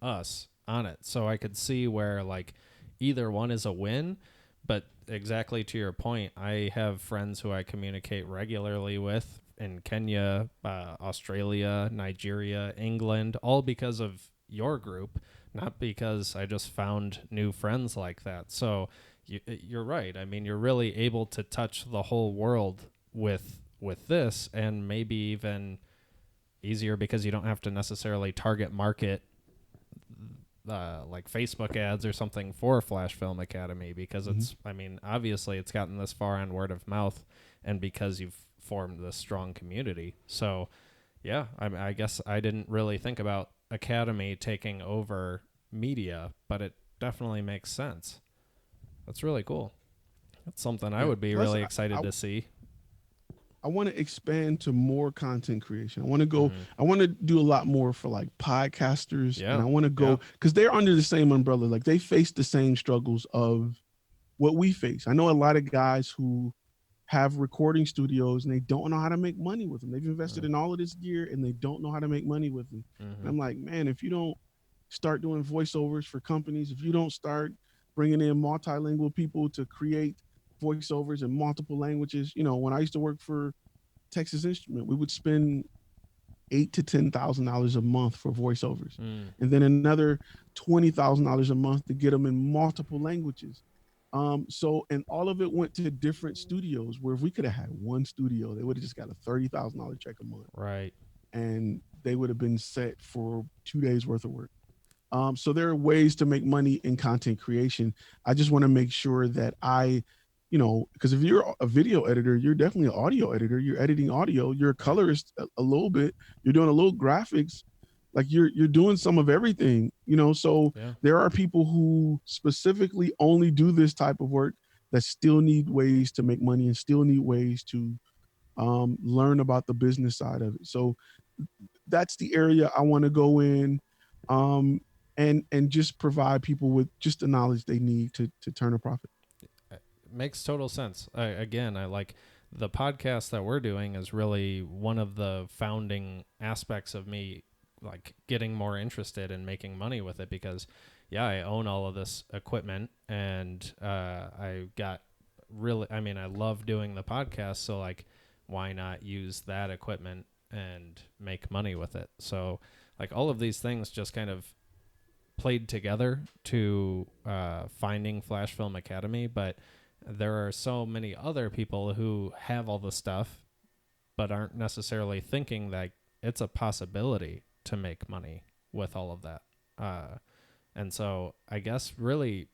us on it. So I could see where like either one is a win. But exactly to your point, I have friends who I communicate regularly with in Kenya, Australia, Nigeria, England, all because of your group, not because I just found new friends like that. So you're right. I mean, you're really able to touch the whole world with this, and maybe even easier because you don't have to necessarily target market like Facebook ads or something for FlashFilm Academy because it's, I mean, obviously it's gotten this far on word of mouth and because you've formed this strong community. So yeah, I guess I didn't really think about Academy taking over media, but it definitely makes sense. That's really cool. That's something I would be really excited to see. I want to expand to more content creation. I want to go, I want to do a lot more for like podcasters. And I want to go, because they're under the same umbrella. Like they face the same struggles of what we face. I know a lot of guys who have recording studios and they don't know how to make money with them. They've invested in all of this gear and they don't know how to make money with them. And I'm like, man, if you don't start doing voiceovers for companies, if you don't start bringing in multilingual people to create voiceovers in multiple languages, when I used to work for Texas Instrument, we would spend $8,000 to $10,000 a month for voiceovers, and then another $20,000 a month to get them in multiple languages. And all of it went to different studios, where if we could have had one studio, they would have just got a $30,000 check a month. Right. And they would have been set for 2 days worth of work. So there are ways to make money in content creation. I just want to make sure that because if you're a video editor, you're definitely an audio editor. You're editing audio. You're a colorist a little bit. You're doing a little graphics. Like you're doing some of everything, so there are people who specifically only do this type of work that still need ways to make money and still need ways to learn about the business side of it. So that's the area I want to go in, and just provide people with just the knowledge they need to turn a profit. Makes total sense. I like the podcast that we're doing is really one of the founding aspects of me like getting more interested in making money with it, because I own all of this equipment, and I love doing the podcast, so like why not use that equipment and make money with it? So like all of these things just kind of played together to finding FlashFilm Academy, but there are so many other people who have all the stuff but aren't necessarily thinking that it's a possibility to make money with all of that. And so I guess really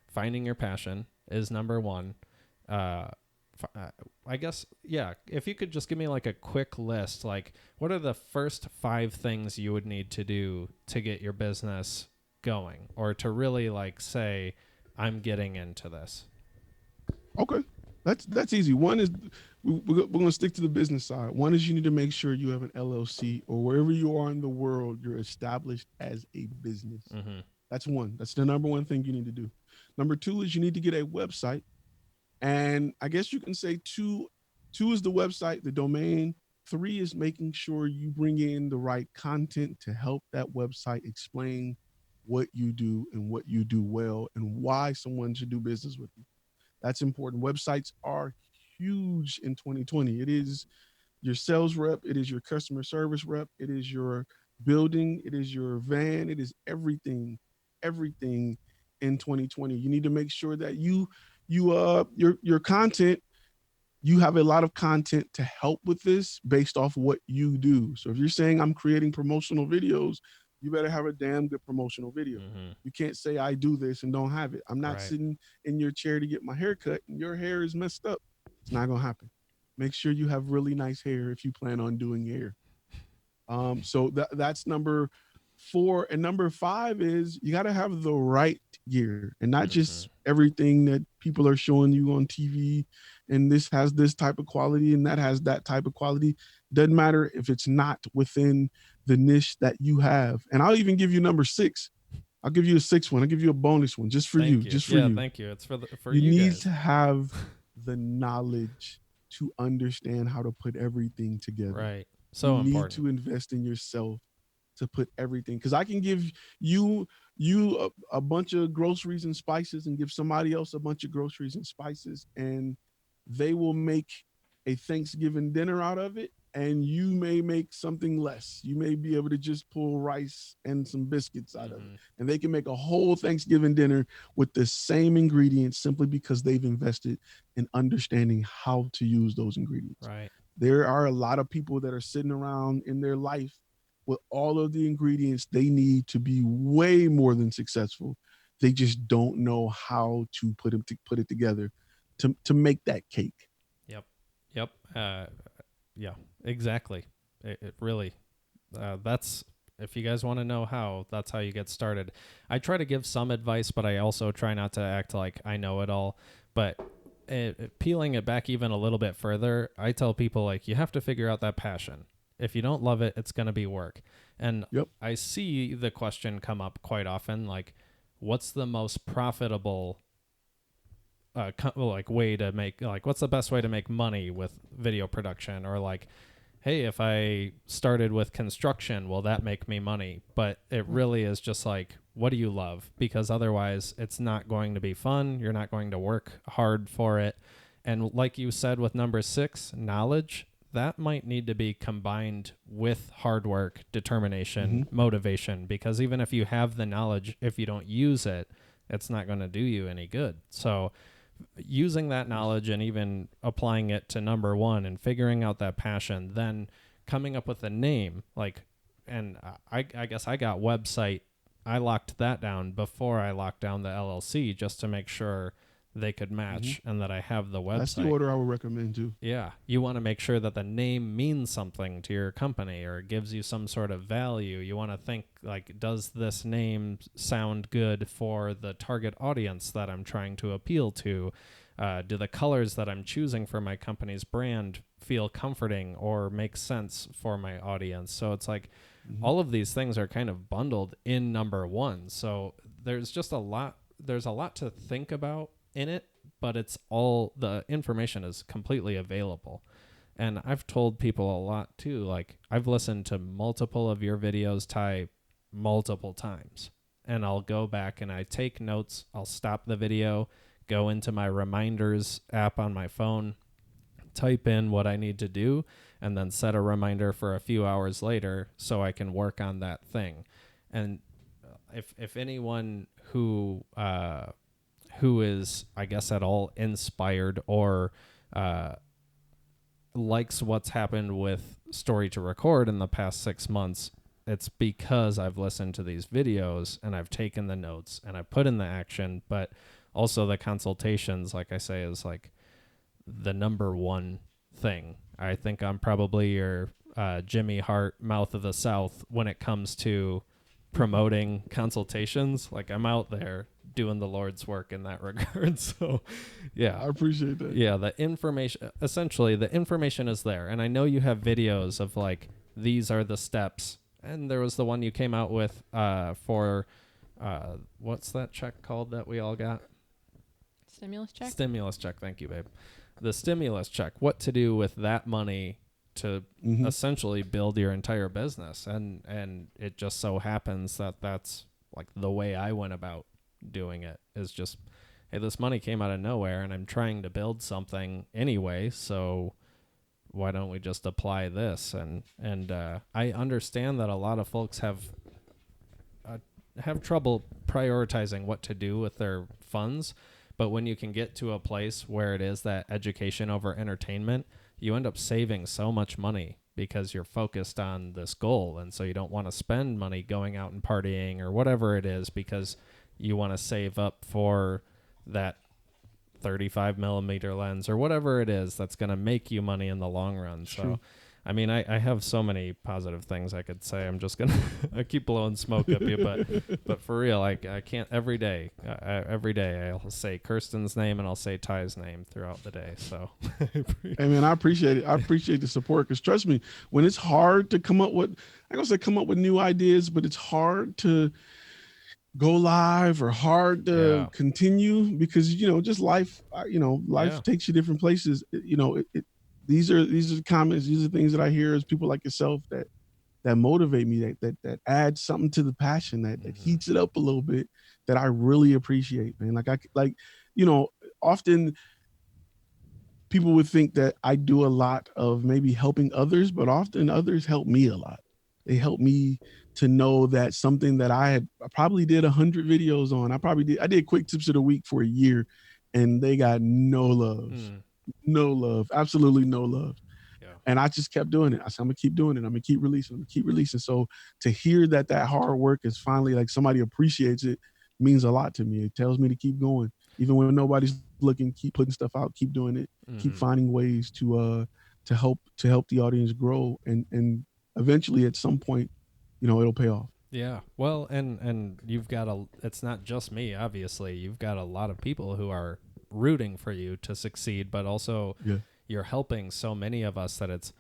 finding your passion is number one. I guess, if you could just give me like a quick list, like what are the first 5 things you would need to do to get your business going, or to really like say, I'm getting into this? Okay. That's easy. One is we're going to stick to the business side. One is you need to make sure you have an LLC, or wherever you are in the world, you're established as a business. Mm-hmm. That's one. That's the number one thing you need to do. Number 2 is you need to get a website. And I guess you can say two is the website, the domain. 3 is making sure you bring in the right content to help that website explain what you do and what you do well and why someone should do business with you. That's important. Websites are huge in 2020. It is your sales rep. It is your customer service rep. It is your building. It is your van. It is everything in 2020. You need to make sure that your content, you have a lot of content to help with this based off what you do. So if you're saying I'm creating promotional videos, you better have a damn good promotional video. Mm-hmm. You can't say I do this and don't have it. I'm not sitting in your chair to get my hair cut and your hair is messed up. It's not going to happen. Make sure you have really nice hair if you plan on doing hair. So that's number 4. And number 5 is you got to have the right gear, and not just everything that people are showing you on TV. And this has this type of quality and that has that type of quality. Doesn't matter if it's not within the niche that you have. And I'll even give you number 6. I'll give you a 6th one. I'll give you a bonus one just for you. Just for you. Thank you. It's for you need guys. To have the knowledge to understand how to put everything together. Right. So you important. need to invest in yourself to put everything, because I can give you a bunch of groceries and spices and give somebody else a bunch of groceries and spices, and they will make a Thanksgiving dinner out of it, and you may make something less. You may be able to just pull rice and some biscuits out of it, and they can make a whole Thanksgiving dinner with the same ingredients simply because they've invested in understanding how to use those ingredients. Right. There are a lot of people that are sitting around in their life with all of the ingredients they need to be way more than successful. They just don't know how to put it together to make that cake. Yep. Yeah, exactly. It really, that's, if you guys want to know how, that's how you get started. I try to give some advice, but I also try not to act like I know it all. But peeling it back even a little bit further, I tell people, like, you have to figure out that passion. If you don't love it, it's going to be work. And I see the question come up quite often, like, what's the most profitable like way to make, like, what's the best way to make money with video production, or like, hey, if I started with construction, will that make me money? But it really is just like, what do you love? Because otherwise it's not going to be fun. You're not going to work hard for it. And like you said with number 6, knowledge, that might need to be combined with hard work, determination, motivation, because even if you have the knowledge, if you don't use it, it's not going to do you any good. So using that knowledge and even applying it to number 1 and figuring out that passion, then coming up with a name, like, and I guess I got website. I locked that down before I locked down the LLC, just to make sure they could match and that I have the website. That's the order I would recommend too. Yeah. You want to make sure that the name means something to your company or gives you some sort of value. You want to think, like, does this name sound good for the target audience that I'm trying to appeal to? Do the colors that I'm choosing for my company's brand feel comforting or make sense for my audience? So it's like all of these things are kind of bundled in number 1. So there's just a lot to think about in it, but it's all, the information is completely available. And I've told people a lot too, like, I've listened to multiple of your videos, Ty, multiple times, and I'll go back and I take notes. I'll stop the video, go into my reminders app on my phone, type in what I need to do, and then set a reminder for a few hours later so I can work on that thing. And if anyone who is, I guess, at all inspired or likes what's happened with Story to Record in the past 6 months, it's because I've listened to these videos and I've taken the notes and I put in the action, but also the consultations, like I say, is like the number 1 thing. I think I'm probably your Jimmy Hart, Mouth of the South, when it comes to promoting consultations. Like, I'm out there doing the Lord's work in that regard. So yeah, I appreciate that. Yeah, the information is there, and I know you have videos of, like, these are the steps. And there was the one you came out with for what's that check called that we all got? Stimulus check. Thank you, babe. The stimulus check, what to do with that money to essentially build your entire business. And it just so happens that that's, like, the way I went about doing it, is just, hey, this money came out of nowhere and I'm trying to build something anyway, so why don't we just apply this? And I understand that a lot of folks have trouble prioritizing what to do with their funds, but when you can get to a place where it is that education over entertainment, you end up saving so much money because you're focused on this goal. And so you don't want to spend money going out and partying or whatever it is, because you want to save up for that 35 millimeter lens or whatever it is that's going to make you money in the long run. So I mean, I have so many positive things I could say. I'm just going to I keep blowing smoke up you, but for real, I can't every day I'll say Kirsten's name and I'll say Ty's name throughout the day. So hey man, I appreciate it. I appreciate the support, because trust me, when it's hard to come up with new ideas, but it's hard to go live or hard to continue, because just life takes you different places. These are comments, these are things that I hear as people like yourself that motivate me, that add something to the passion, that heats it up a little bit, that I really appreciate, man. Often people would think that I do a lot of maybe helping others, but often others help me a lot. They help me to know that something that I probably did 100 videos on, I did quick tips of the week for a year, and they got no love. No love, absolutely no love. Yeah. And I just kept doing it. I said, I'm gonna keep doing it. I'm gonna keep releasing. So to hear that hard work is finally, like, somebody appreciates it, means a lot to me. It tells me to keep going. Even when nobody's looking, keep putting stuff out, keep doing it, keep finding ways to help the audience grow. And eventually at some point, it'll pay off. Yeah. Well, and you've got it's not just me, obviously. You've got a lot of people who are rooting for you to succeed, but also you're helping so many of us that it's,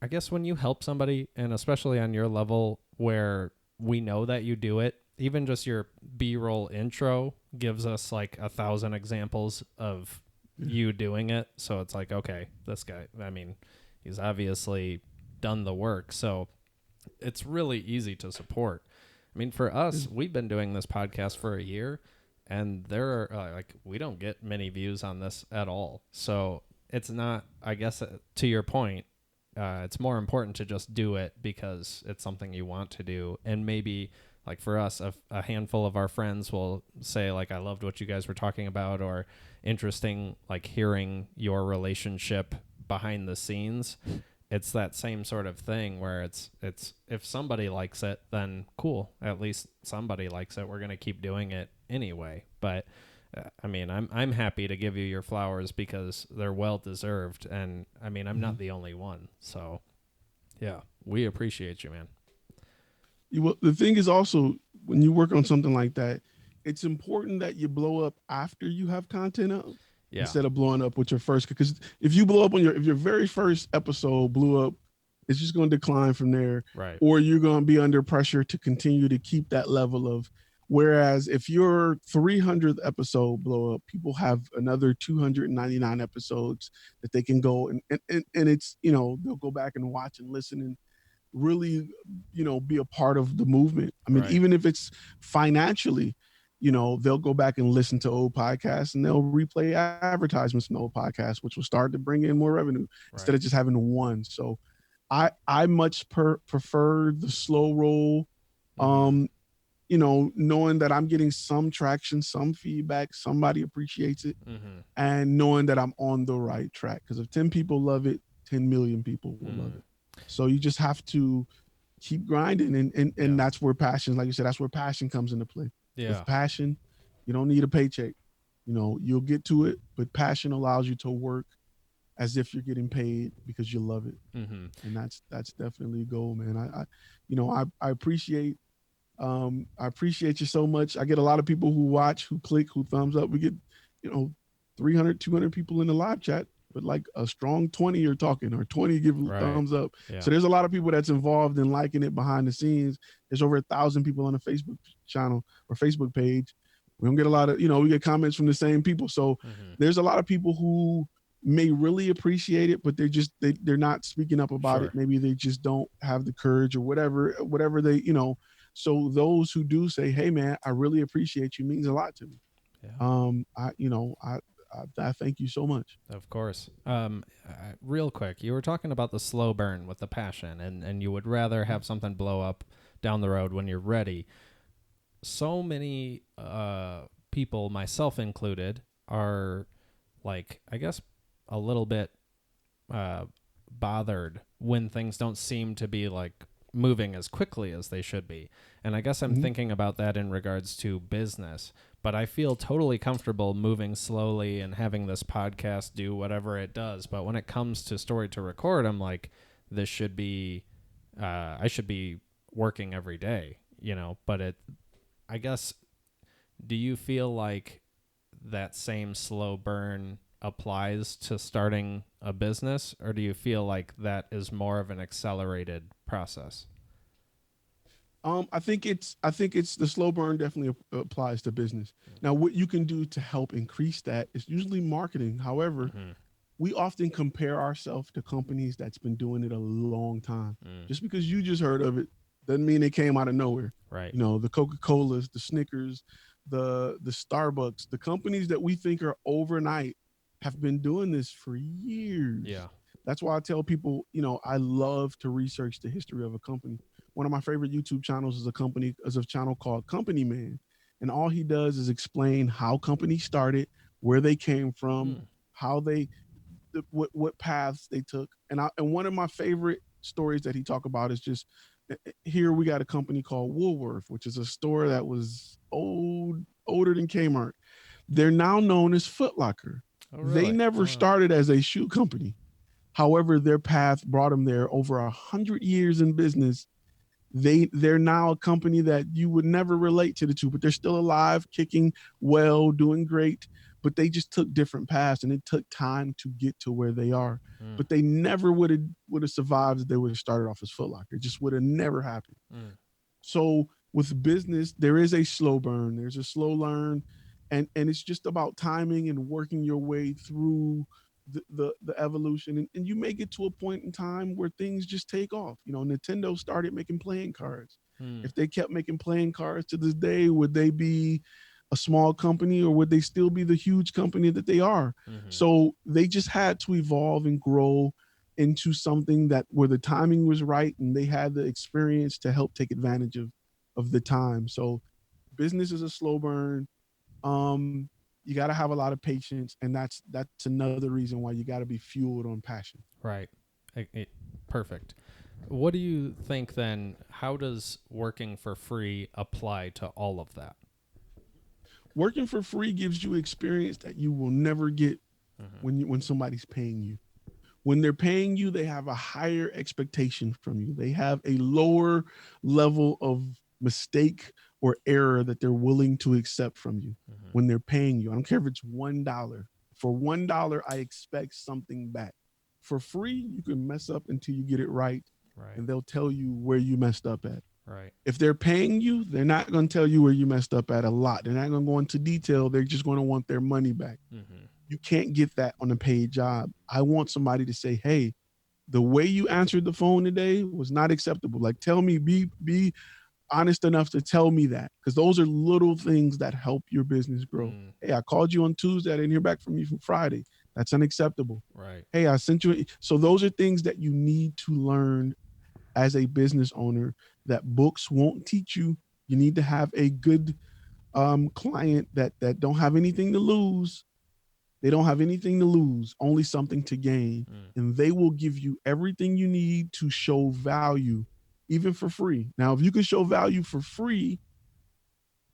I guess, when you help somebody, and especially on your level where we know that you do it, even just your B-roll intro gives us like 1,000 examples of you doing it. So it's like, okay, this guy, I mean, he's obviously done the work. So it's really easy to support. I mean, for us, we've been doing this podcast for a year, and there are like, we don't get many views on this at all. So it's not, I guess, to your point, it's more important to just do it because it's something you want to do. And maybe like for us, a handful of our friends will say like, I loved what you guys were talking about, or interesting, like hearing your relationship behind the scenes. It's that same sort of thing where it's if somebody likes it, then cool. At least somebody likes it. We're going to keep doing it anyway. But I mean, I'm happy to give you your flowers because they're well deserved. And I mean, I'm not the only one. So yeah, we appreciate you, man. The thing is also, when you work on something like that, it's important that you blow up after you have content up. Yeah. Instead of blowing up with your first, because if you blow up on if your very first episode blew up, it's just going to decline from there. Right. Or you're going to be under pressure to continue to keep that level of, whereas if your 300th episode blow up, people have another 299 episodes that they can go and it's, they'll go back and watch and listen and really, be a part of the movement. I mean, even if it's financially, they'll go back and listen to old podcasts and they'll replay advertisements in old podcasts, which will start to bring in more revenue instead of just having one. So I much prefer the slow roll, knowing that I'm getting some traction, some feedback, somebody appreciates it, and knowing that I'm on the right track. Because if 10 people love it, 10 million people will love it. So you just have to keep grinding. And that's where passion, like you said, that's where passion comes into play. Yeah. With passion, you don't need a paycheck. You'll get to it, but passion allows you to work as if you're getting paid because you love it. And that's definitely a goal, man. I appreciate you so much. I get a lot of people who watch, who click, who thumbs up. We get, 300, 200 people in the live chat, but like a strong 20 are talking, or 20 give thumbs up. Yeah. So there's a lot of people that's involved in liking it behind the scenes. There's over 1,000 people on the Facebook channel or Facebook page. We don't get a lot of, we get comments from the same people. So there's a lot of people who may really appreciate it, but they're not speaking up about it. Maybe they just don't have the courage or whatever they, so those who do say, hey man, I really appreciate you, means a lot to me. Yeah. I thank you so much. Of course. Real quick, you were talking about the slow burn with the passion, and you would rather have something blow up down the road when you're ready. So many people, myself included, are like, I guess, a little bit bothered when things don't seem to be like moving as quickly as they should be. And I guess I'm thinking about that in regards to business. But I feel totally comfortable moving slowly and having this podcast do whatever it does. But when it comes to Story to Record, I'm like, this should be, I should be working every day, But I guess, do you feel like that same slow burn applies to starting a business, or do you feel like that is more of an accelerated process? I think it's the slow burn definitely applies to business. Now, what you can do to help increase that is usually marketing. However, we often compare ourselves to companies that's been doing it a long time. Just because you just heard of it doesn't mean it came out of nowhere. Right. The Coca-Colas, the Snickers, the Starbucks, the companies that we think are overnight have been doing this for years. Yeah. That's why I tell people, I love to research the history of a company. One of my favorite YouTube channels is a channel called Company Man. And all he does is explain how companies started, where they came from, how what paths they took. And one of my favorite stories that he talked about is just, here we got a company called Woolworth, which is a store that was older than Kmart. They're now known as Foot Locker. Oh, really? They never started as a shoe company. However, their path brought them there. Over 100 years in business, they're now a company that you would never relate to the two, but they're still alive, kicking well, doing great. But they just took different paths, and it took time to get to where they are. But they never would have survived if they would have started off as Foot Locker. It just would have never happened. So with business, there is a slow burn. There's a slow learn, and it's just about timing and working your way through the evolution. And you may get to a point in time where things just take off. You know, Nintendo started making playing cards. If they kept making playing cards to this day, would they be a small company, or would they still be the huge company that they are? So they just had to evolve and grow into something that where the timing was right, and they had the experience to help take advantage of the time. So business is a slow burn. You got to have a lot of patience, and that's another reason why you got to be fueled on passion. Right. Perfect. What do you think then? How does working for free apply to all of that? Working for free gives you experience that you will never get when somebody's paying you. When they're paying you, they have a higher expectation from you. They have a lower level of mistake or error that they're willing to accept from you when they're paying you. I don't care if it's $1. For $1, I expect something back. For free, you can mess up until you get it right, and they'll tell you where you messed up at. Right. If they're paying you, they're not going to tell you where you messed up at a lot. They're not going to go into detail. They're just going to want their money back. You can't get that on a paid job. I want somebody to say, hey, the way you answered the phone today was not acceptable. Like, tell me, be honest enough to tell me that, because those are little things that help your business grow. Hey, I called you on Tuesday. I didn't hear back from you from Friday. That's unacceptable. Right. Hey, I sent you. So those are things that you need to learn as a business owner that books won't teach you. You need to have a good client that don't have anything to lose. They don't have anything to lose, only something to gain. And they will give you everything you need to show value, even for free. Now, if you can show value for free,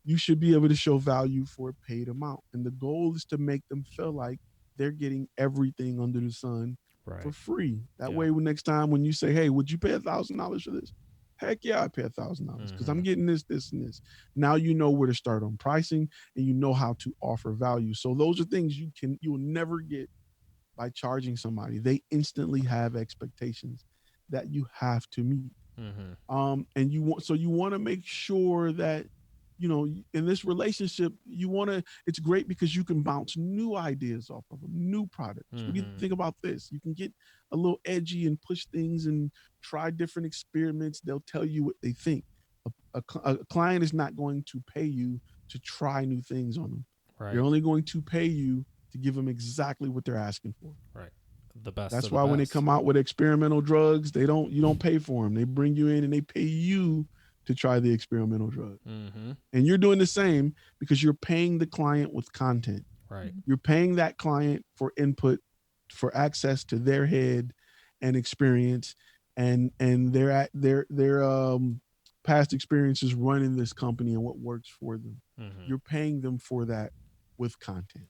you should be able to show value for a paid amount. And the goal is to make them feel like they're getting everything under the sun for free. That way, next time when you say, hey, would you pay $1,000 for this? Heck yeah, I pay $1,000 because I'm getting this, this, and this. Now you know where to start on pricing, and you know how to offer value. So those are things you will never get by charging somebody. They instantly have expectations that you have to meet. And you want to make sure that, you know, in this relationship, it's great because you can bounce new ideas off of them, new products. What do you think about this? You can get a little edgy and push things and try different experiments. They'll tell you what they think. A client is not going to pay you to try new things on them. They're only going to pay you to give them exactly what they're asking for. Right. The best. That's why when they come out with experimental drugs, you don't pay for them. They bring you in and they pay you to try the experimental drug. And you're doing the same because you're paying the client with content. Right. You're paying that client for input, for access to their head and experience and their past experiences running this company and what works for them. You're paying them for that with content.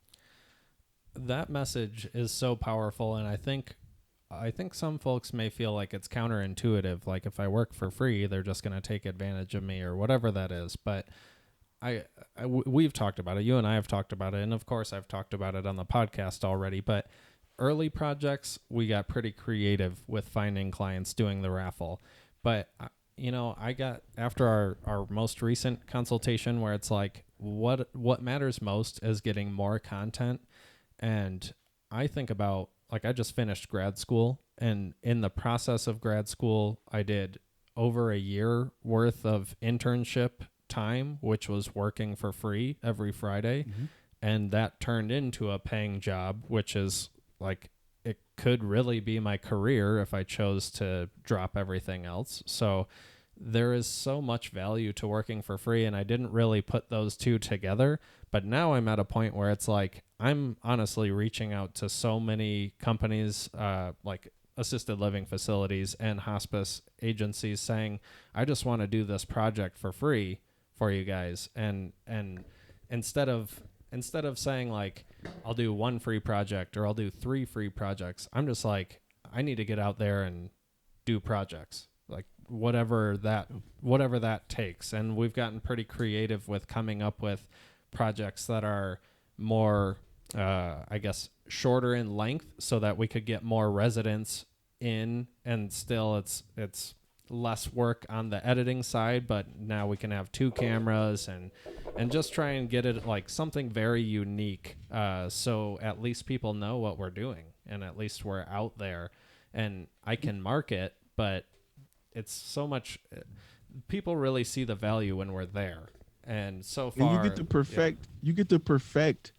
That message is so powerful, and I think some folks may feel like it's counterintuitive. Like, if I work for free, they're just going to take advantage of me or whatever that is. But we've talked about it. You and I have talked about it. And of course, I've talked about it on the podcast already. But early projects, we got pretty creative with finding clients doing the raffle. But, you know, I got after our most recent consultation where it's like, what matters most is getting more content. And I think about, like, I just finished grad school, and in the process of grad school, I did over a year worth of internship time, which was working for free every Friday. And that turned into a paying job, which is like, it could really be my career if I chose to drop everything else. So there is so much value to working for free, and I didn't really put those two together. But now I'm at a point where it's like, I'm honestly reaching out to so many companies, like assisted living facilities and hospice agencies, saying, I just want to do this project for free for you guys. And instead of saying like, I'll do one free project or I'll do 3 free projects, I'm just like, I need to get out there and do projects, like whatever that takes. And we've gotten pretty creative with coming up with projects that are more, I guess, shorter in length, so that we could get more residents in, and still it's less work on the editing side, but now we can have 2 cameras and just try and get it like something very unique, so at least people know what we're doing and at least we're out there and I can market, but it's so much people really see the value when we're there. And so far, and you get to perfect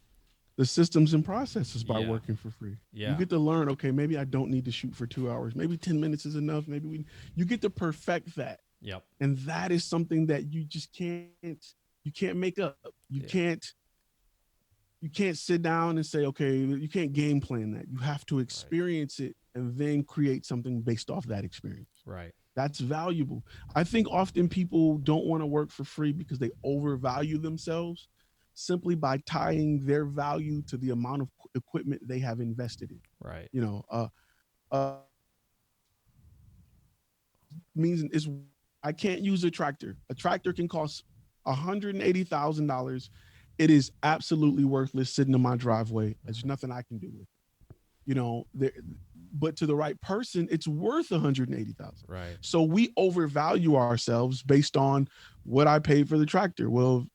the systems and processes by working for free. Yeah. You get to learn, okay, maybe I don't need to shoot for 2 hours. Maybe 10 minutes is enough. You get to perfect that. Yep. And that is something that you just can't make up. You can't sit down and say, okay, you can't game plan that. You have to experience it and then create something based off that experience. Right. That's valuable. I think often people don't want to work for free because they overvalue themselves simply by tying their value to the amount of equipment they have invested in. Right. Means I can't use a tractor. A tractor can cost $180,000. It is absolutely worthless sitting in my driveway. There's nothing I can do with it. But to the right person, it's worth $180,000. Right. So we overvalue ourselves based on what I paid for the tractor. Well,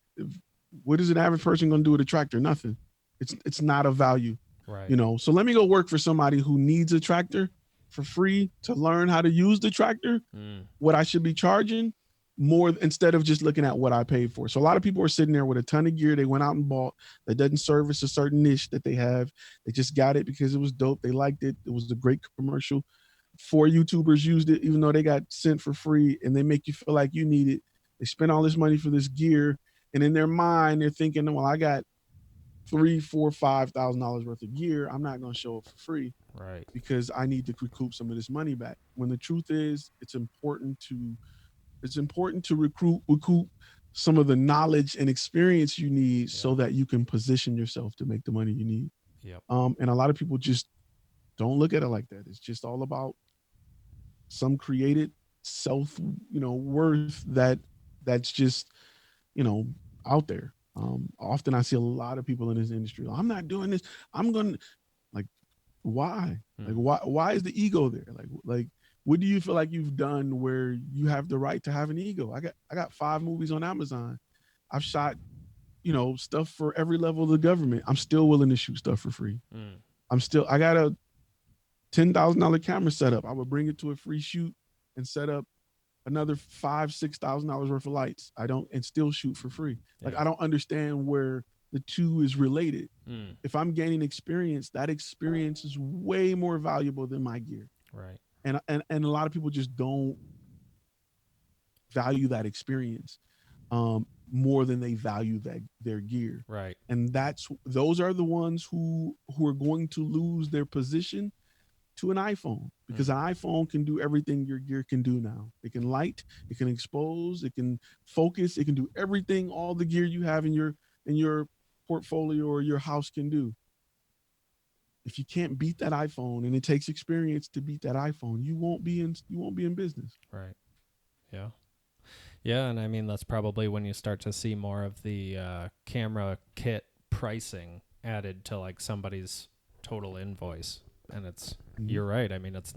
what is an average person going to do with a tractor? Nothing. It's not a value. Right. So let me go work for somebody who needs a tractor for free to learn how to use the tractor. What I should be charging more instead of just looking at what I paid for. So a lot of people are sitting there with a ton of gear they went out and bought that doesn't service a certain niche that they have. They just got it because it was dope. They liked it. It was a great commercial. 4 YouTubers used it, even though they got sent for free, and they make you feel like you need it. They spend all this money for this gear, and in their mind, they're thinking, well, I got $3,000, $4,000, $5,000 worth of gear. I'm not going to show it for free, right? Because I need to recoup some of this money back. When the truth is, it's important to recoup some of the knowledge and experience you need so that you can position yourself to make the money you need. Yep. And a lot of people just don't look at it like that. It's just all about some created self, worth that's just, out there. Often I see a lot of people in this industry. I'm not doing this. I'm going to why? Why is the ego there? Like, what do you feel like you've done where you have the right to have an ego? I got 5 movies on Amazon. I've shot, stuff for every level of the government. I'm still willing to shoot stuff for free. I got a $10,000 camera set up. I would bring it to a free shoot and set up another $5,000-$6,000 worth of lights. And still shoot for free. Like, I don't understand where the two is related. If I'm gaining experience, that experience is way more valuable than my gear. Right. And a lot of people just don't value that experience more than they value their gear. Right. And those are the ones who are going to lose their position to an iPhone, because an iPhone can do everything your gear can do now. It can light, it can expose, it can focus, it can do everything all the gear you have in your portfolio or your house can do. If you can't beat that iPhone, and it takes experience to beat that iPhone, you won't be in business. Right. Yeah. Yeah, and I mean that's probably when you start to see more of the camera kit pricing added to like somebody's total invoice. And you're right. I mean, it's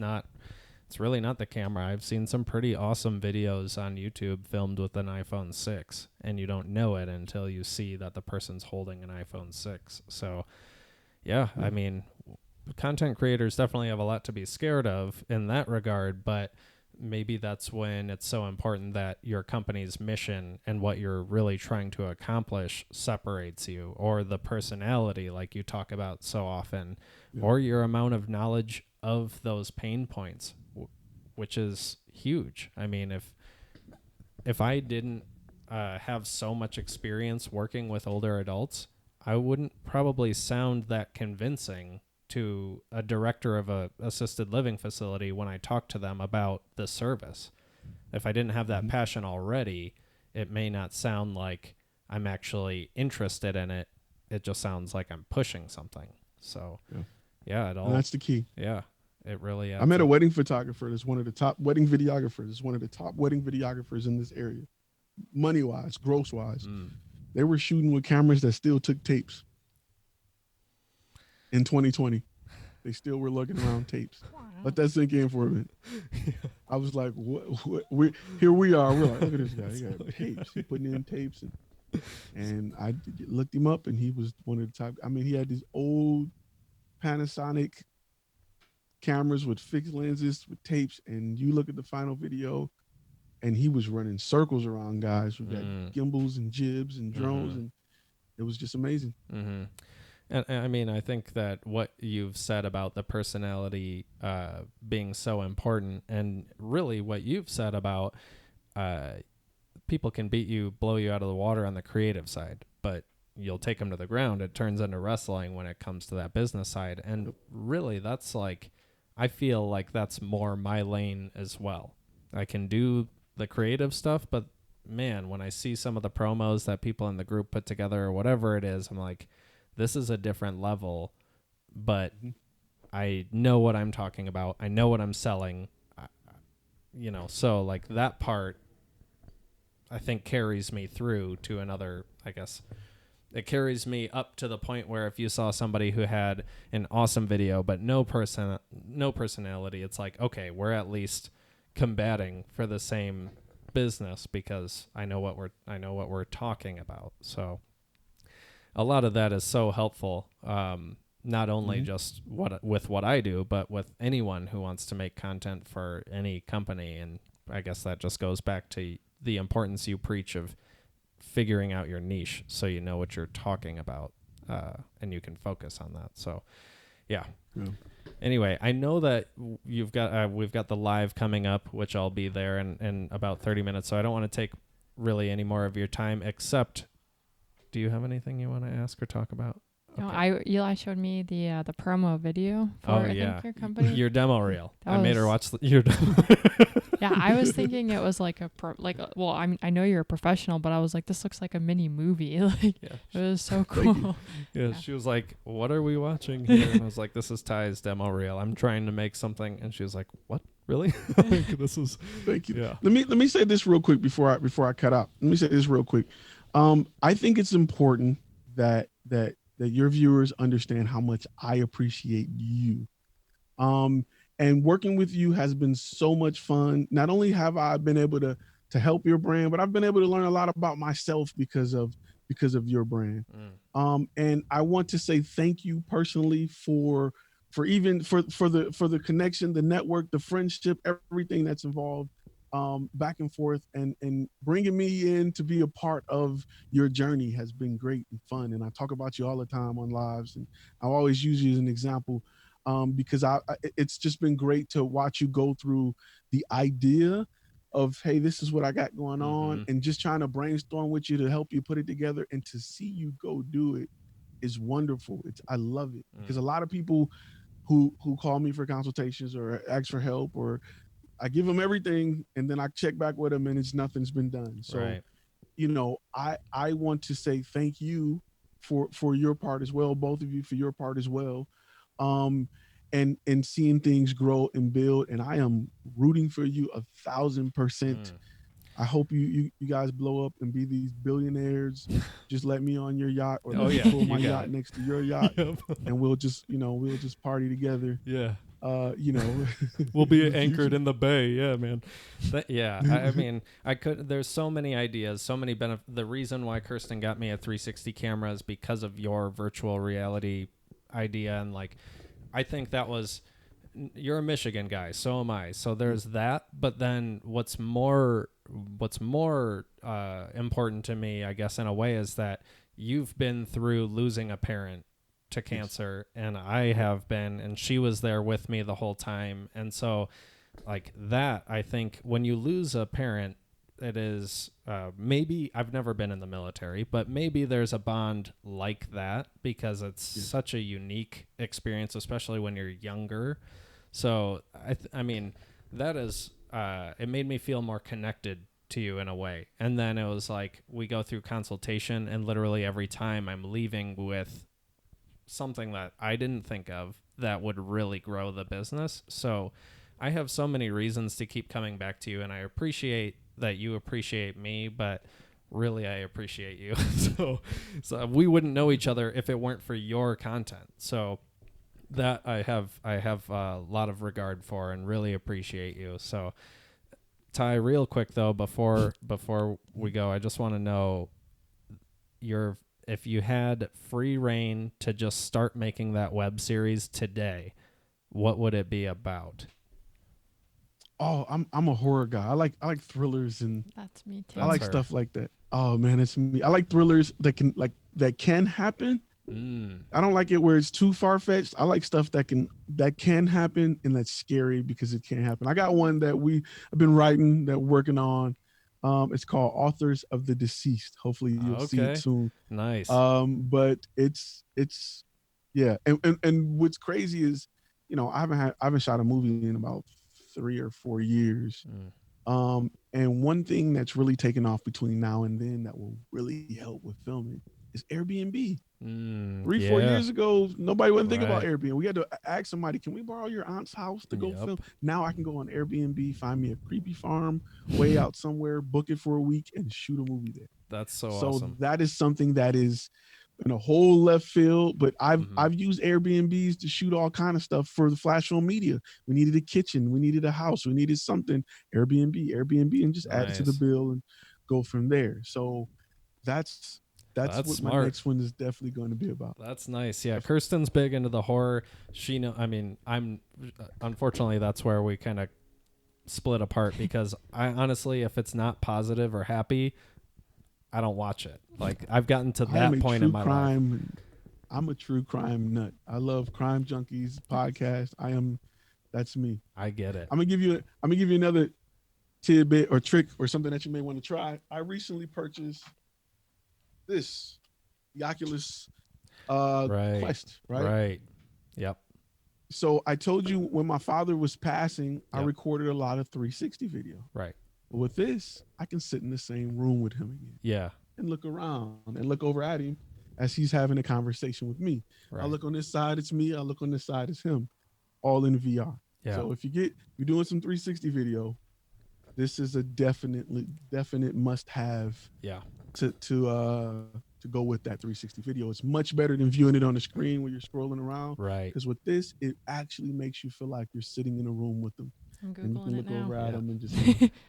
really not the camera. I've seen some pretty awesome videos on YouTube filmed with an iPhone 6, and you don't know it until you see that the person's holding an iPhone 6. So, yeah, I mean, content creators definitely have a lot to be scared of in that regard, but maybe that's when it's so important that your company's mission and what you're really trying to accomplish separates you, or the personality like you talk about so often, or your amount of knowledge of those pain points, which is huge. I mean, if I didn't have so much experience working with older adults, I wouldn't probably sound that convincing to a director of a assisted living facility when I talk to them about the service. If I didn't have that passion already, it may not sound like I'm actually interested in it. It just sounds like I'm pushing something. So yeah, it all. And that's the key. Yeah, it really is. I met a wedding photographer that's one of the top wedding videographers. It's one of the top wedding videographers in this area, money wise, gross wise. They were shooting with cameras that still took tapes. In 2020, they still were looking around tapes. Let that sink in for a minute. I was like, what here we are. We're like, look at this guy. He got tapes. He putting in tapes. And I looked him up, and he was one of the top. I mean, he had these old Panasonic cameras with fixed lenses with tapes, and you look at the final video, and he was running circles around guys who got gimbals and jibs and drones, and it was just amazing. And I mean, I think that what you've said about the personality being so important, and really what you've said about people can beat you, blow you out of the water on the creative side, but you'll take them to the ground. It turns into wrestling when it comes to that business side. And really, that's like, I feel like that's more my lane as well. I can do the creative stuff, but man, when I see some of the promos that people in the group put together or whatever it is, I'm like, this is a different level, but I know what I'm talking about. I know what I'm selling, so like that part, I think carries me through to another, I guess it carries me up to the point where if you saw somebody who had an awesome video, but no personality, it's like, okay, we're at least combating for the same business because I know what we're talking about. So a lot of that is so helpful, not only just with what I do, but with anyone who wants to make content for any company. And I guess that just goes back to the importance you preach of figuring out your niche so you know what you're talking about, and you can focus on that. So, yeah. Anyway, I know that we've got the live coming up, which I'll be there in about 30 minutes, so I don't want to take really any more of your time, except... Do you have anything you want to ask or talk about? No, Eli showed me the promo video for I think your company. Your demo reel. I made her watch your demo. Yeah, I was thinking it was like I know you're a professional, but I was like, this looks like a mini movie. It was so cool. Yeah, she was like, what are we watching here? And I was like, this is Ty's demo reel. I'm trying to make something. And she was like, what? Really? This is... Thank you. Yeah. Let me say this real quick before I cut out. Let me say this real quick. I think it's important that your viewers understand how much I appreciate you. And working with you has been so much fun. Not only have I been able to help your brand, but I've been able to learn a lot about myself because of your brand. And I want to say thank you personally for the connection, the network, the friendship, everything that's involved. Back and forth, and bringing me in to be a part of your journey has been great and fun. And I talk about you all the time on lives, and I always use you as an example because it's just been great to watch you go through the idea of, hey, this is what I got going on, and just trying to brainstorm with you to help you put it together, and to see you go do it is wonderful. I love it because a lot of people who call me for consultations or ask for help, or I give them everything, and then I check back with them, and nothing's been done. So, I want to say thank you for your part as well, both of you for your part as well, and seeing things grow and build. And I am rooting for you 1,000%. I hope you guys blow up and be these billionaires. Just let me on your yacht, or pull my yacht next to your yacht, and we'll just party together. Yeah. We'll be anchored in the bay. Yeah, man. I mean, there's so many ideas, so many benefits. The reason why Kirsten got me a 360 camera is because of your virtual reality idea. And like, I think that was, you're a Michigan guy. So am I. So there's that. But then what's more important to me, I guess, in a way, is that you've been through losing a parent to cancer, and I have been, and she was there with me the whole time. And so like that, I think when you lose a parent, it is maybe, I've never been in the military, but maybe there's a bond like that, because it's such a unique experience, especially when you're younger. So I mean, that is it made me feel more connected to you in a way. And then it was like, we go through consultation, and literally every time I'm leaving with something that I didn't think of that would really grow the business. So I have so many reasons to keep coming back to you, and I appreciate that you appreciate me, but really I appreciate you. So we wouldn't know each other if it weren't for your content. So that I have a lot of regard for and really appreciate you. So, Ty, real quick though, before we go, I just want to know if you had free reign to just start making that web series today, what would it be about? Oh, I'm a horror guy. I like thrillers, and That's me too. I like stuff like that. Oh man, it's me. I like thrillers that can happen. I don't like it where it's too far fetched. I like stuff that can happen and that's scary because it can happen. I got one that I've been writing, that we're working on. It's called Authors of the Deceased. Hopefully you'll see it soon. Nice. But it's yeah. And what's crazy is, I haven't shot a movie in about 3 or 4 years. And one thing that's really taken off between now and then that will really help with filming is Airbnb. 4 years ago, nobody wouldn't think about Airbnb. We had to ask somebody, can we borrow your aunt's house to go film? Now I can go on Airbnb, find me a creepy farm way out somewhere, book it for a week, and shoot a movie there. That's so awesome. So that is something that is in a whole left field, but I've used Airbnbs to shoot all kind of stuff for the FlashFilm media. We needed a kitchen, we needed a house, we needed something. Airbnb, and just add it to the bill and go from there. So that's what smart. My next one is definitely going to be about. That's nice. Yeah, Kirsten's big into the horror. I'm unfortunately that's where we kind of split apart, because I honestly, if it's not positive or happy, I don't watch it. Like, I've gotten to that point in my life. I'm a true crime nut. I love Crime Junkies podcast. That's me. I get it. I'm gonna give you another tidbit or trick or something that you may want to try. I recently purchased the Oculus Quest, right? Right. Yep. So I told you when my father was passing, I recorded a lot of 360 video. Right. But with this, I can sit in the same room with him again. Yeah. And look around and look over at him as he's having a conversation with me. Right. I look on this side, it's me. I look on this side, it's him. All in VR. Yeah. So if you're doing some 360 video, this is a definite must-have. Yeah. To go with that 360 video. It's much better than viewing it on the screen where you're scrolling around. Right. Because with this, it actually makes you feel like you're sitting in a room with them. I'm Googling it now. Over at them and just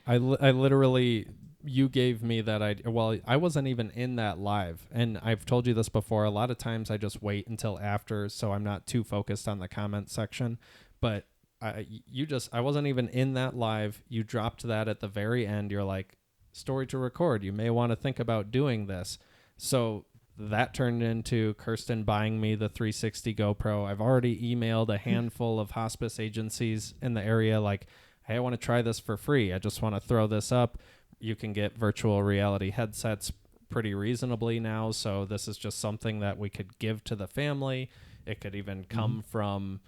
I literally, you gave me that idea. Well, I wasn't even in that live. And I've told you this before. A lot of times I just wait until after, so I'm not too focused on the comment section. But I wasn't even in that live. You dropped that at the very end. You're like, story to record. You may want to think about doing this. So that turned into Kirsten buying me the 360 GoPro. I've already emailed a handful of hospice agencies in the area like, hey, I want to try this for free. I just want to throw this up. You can get virtual reality headsets pretty reasonably now. So this is just something that we could give to the family. It could even come from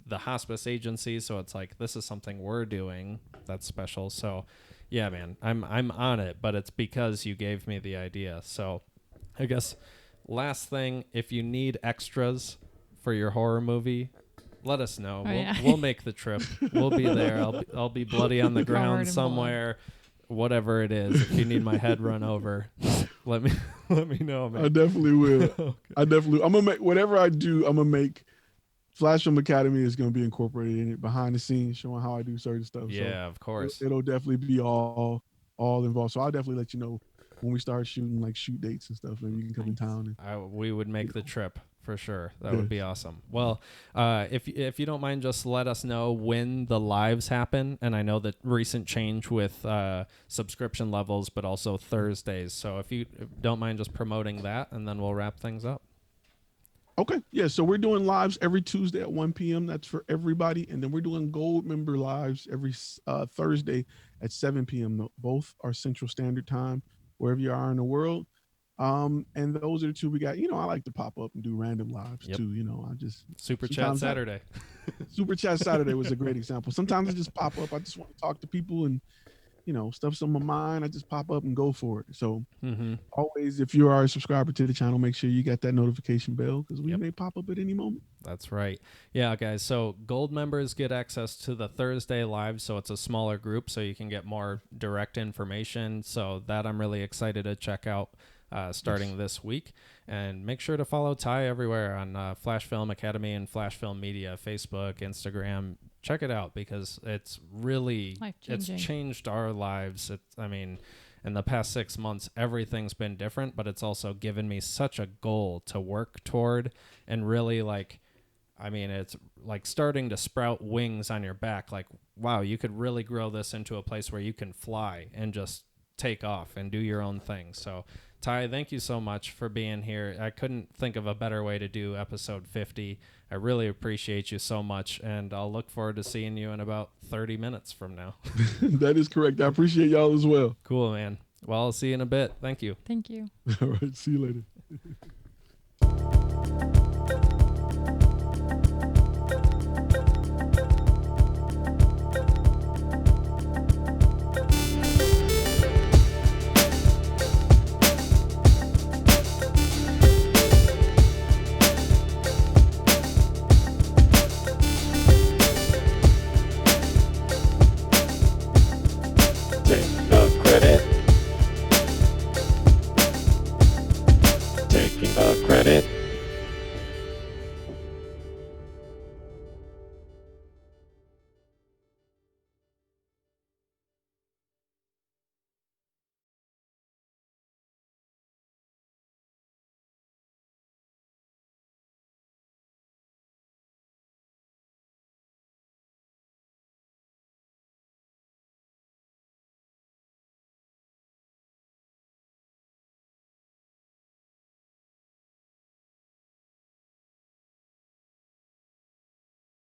the hospice agency. So it's like, this is something we're doing that's special. So yeah, man, I'm on it, but it's because you gave me the idea. So I guess last thing, if you need extras for your horror movie, let us know. We'll make the trip. We'll be there. I'll be bloody on the ground somewhere, whatever it is. If you need my head run over, let me know, man. I definitely will. Okay. I'm gonna make whatever I do. I'm gonna make FlashFilm Academy is gonna be incorporated in it behind the scenes, showing how I do certain stuff. Yeah, so of course. It'll definitely be all involved. So I'll definitely let you know when we start shooting, like shoot dates and stuff, and you can come in town. We would make the trip for sure. That would be awesome. Well, if you don't mind, just let us know when the lives happen. And I know that recent change with subscription levels, but also Thursdays. So if you don't mind just promoting that, and then we'll wrap things up. Okay. Yeah. So we're doing lives every Tuesday at 1 p.m. That's for everybody. And then we're doing gold member lives every Thursday at 7 p.m. Both are Central Standard Time, wherever you are in the world. And those are the two we got. I like to pop up and do random lives too. I just Super Chat Saturday. Super Chat Saturday was a great example. Sometimes I just pop up. I just want to talk to people and, stuff's on my mind. I just pop up and go for it. So always, if you are a subscriber to the channel, make sure you got that notification bell because we may pop up at any moment. That's right. Yeah, guys. So gold members get access to the Thursday live. So it's a smaller group, so you can get more direct information. So that I'm really excited to check out. starting this week. And make sure to follow Ty everywhere on FlashFilm Academy and FlashFilm Media, Facebook, Instagram. Check it out because it's really, it's changed our lives. In the past 6 months, everything's been different, but it's also given me such a goal to work toward and really it's like starting to sprout wings on your back. Like, wow, you could really grow this into a place where you can fly and just take off and do your own thing. So Ty, thank you so much for being here. I couldn't think of a better way to do episode 50. I really appreciate you so much, and I'll look forward to seeing you in about 30 minutes from now. That is correct. I appreciate y'all as well. Cool, man. Well, I'll see you in a bit. Thank you. Thank you. All right. See you later.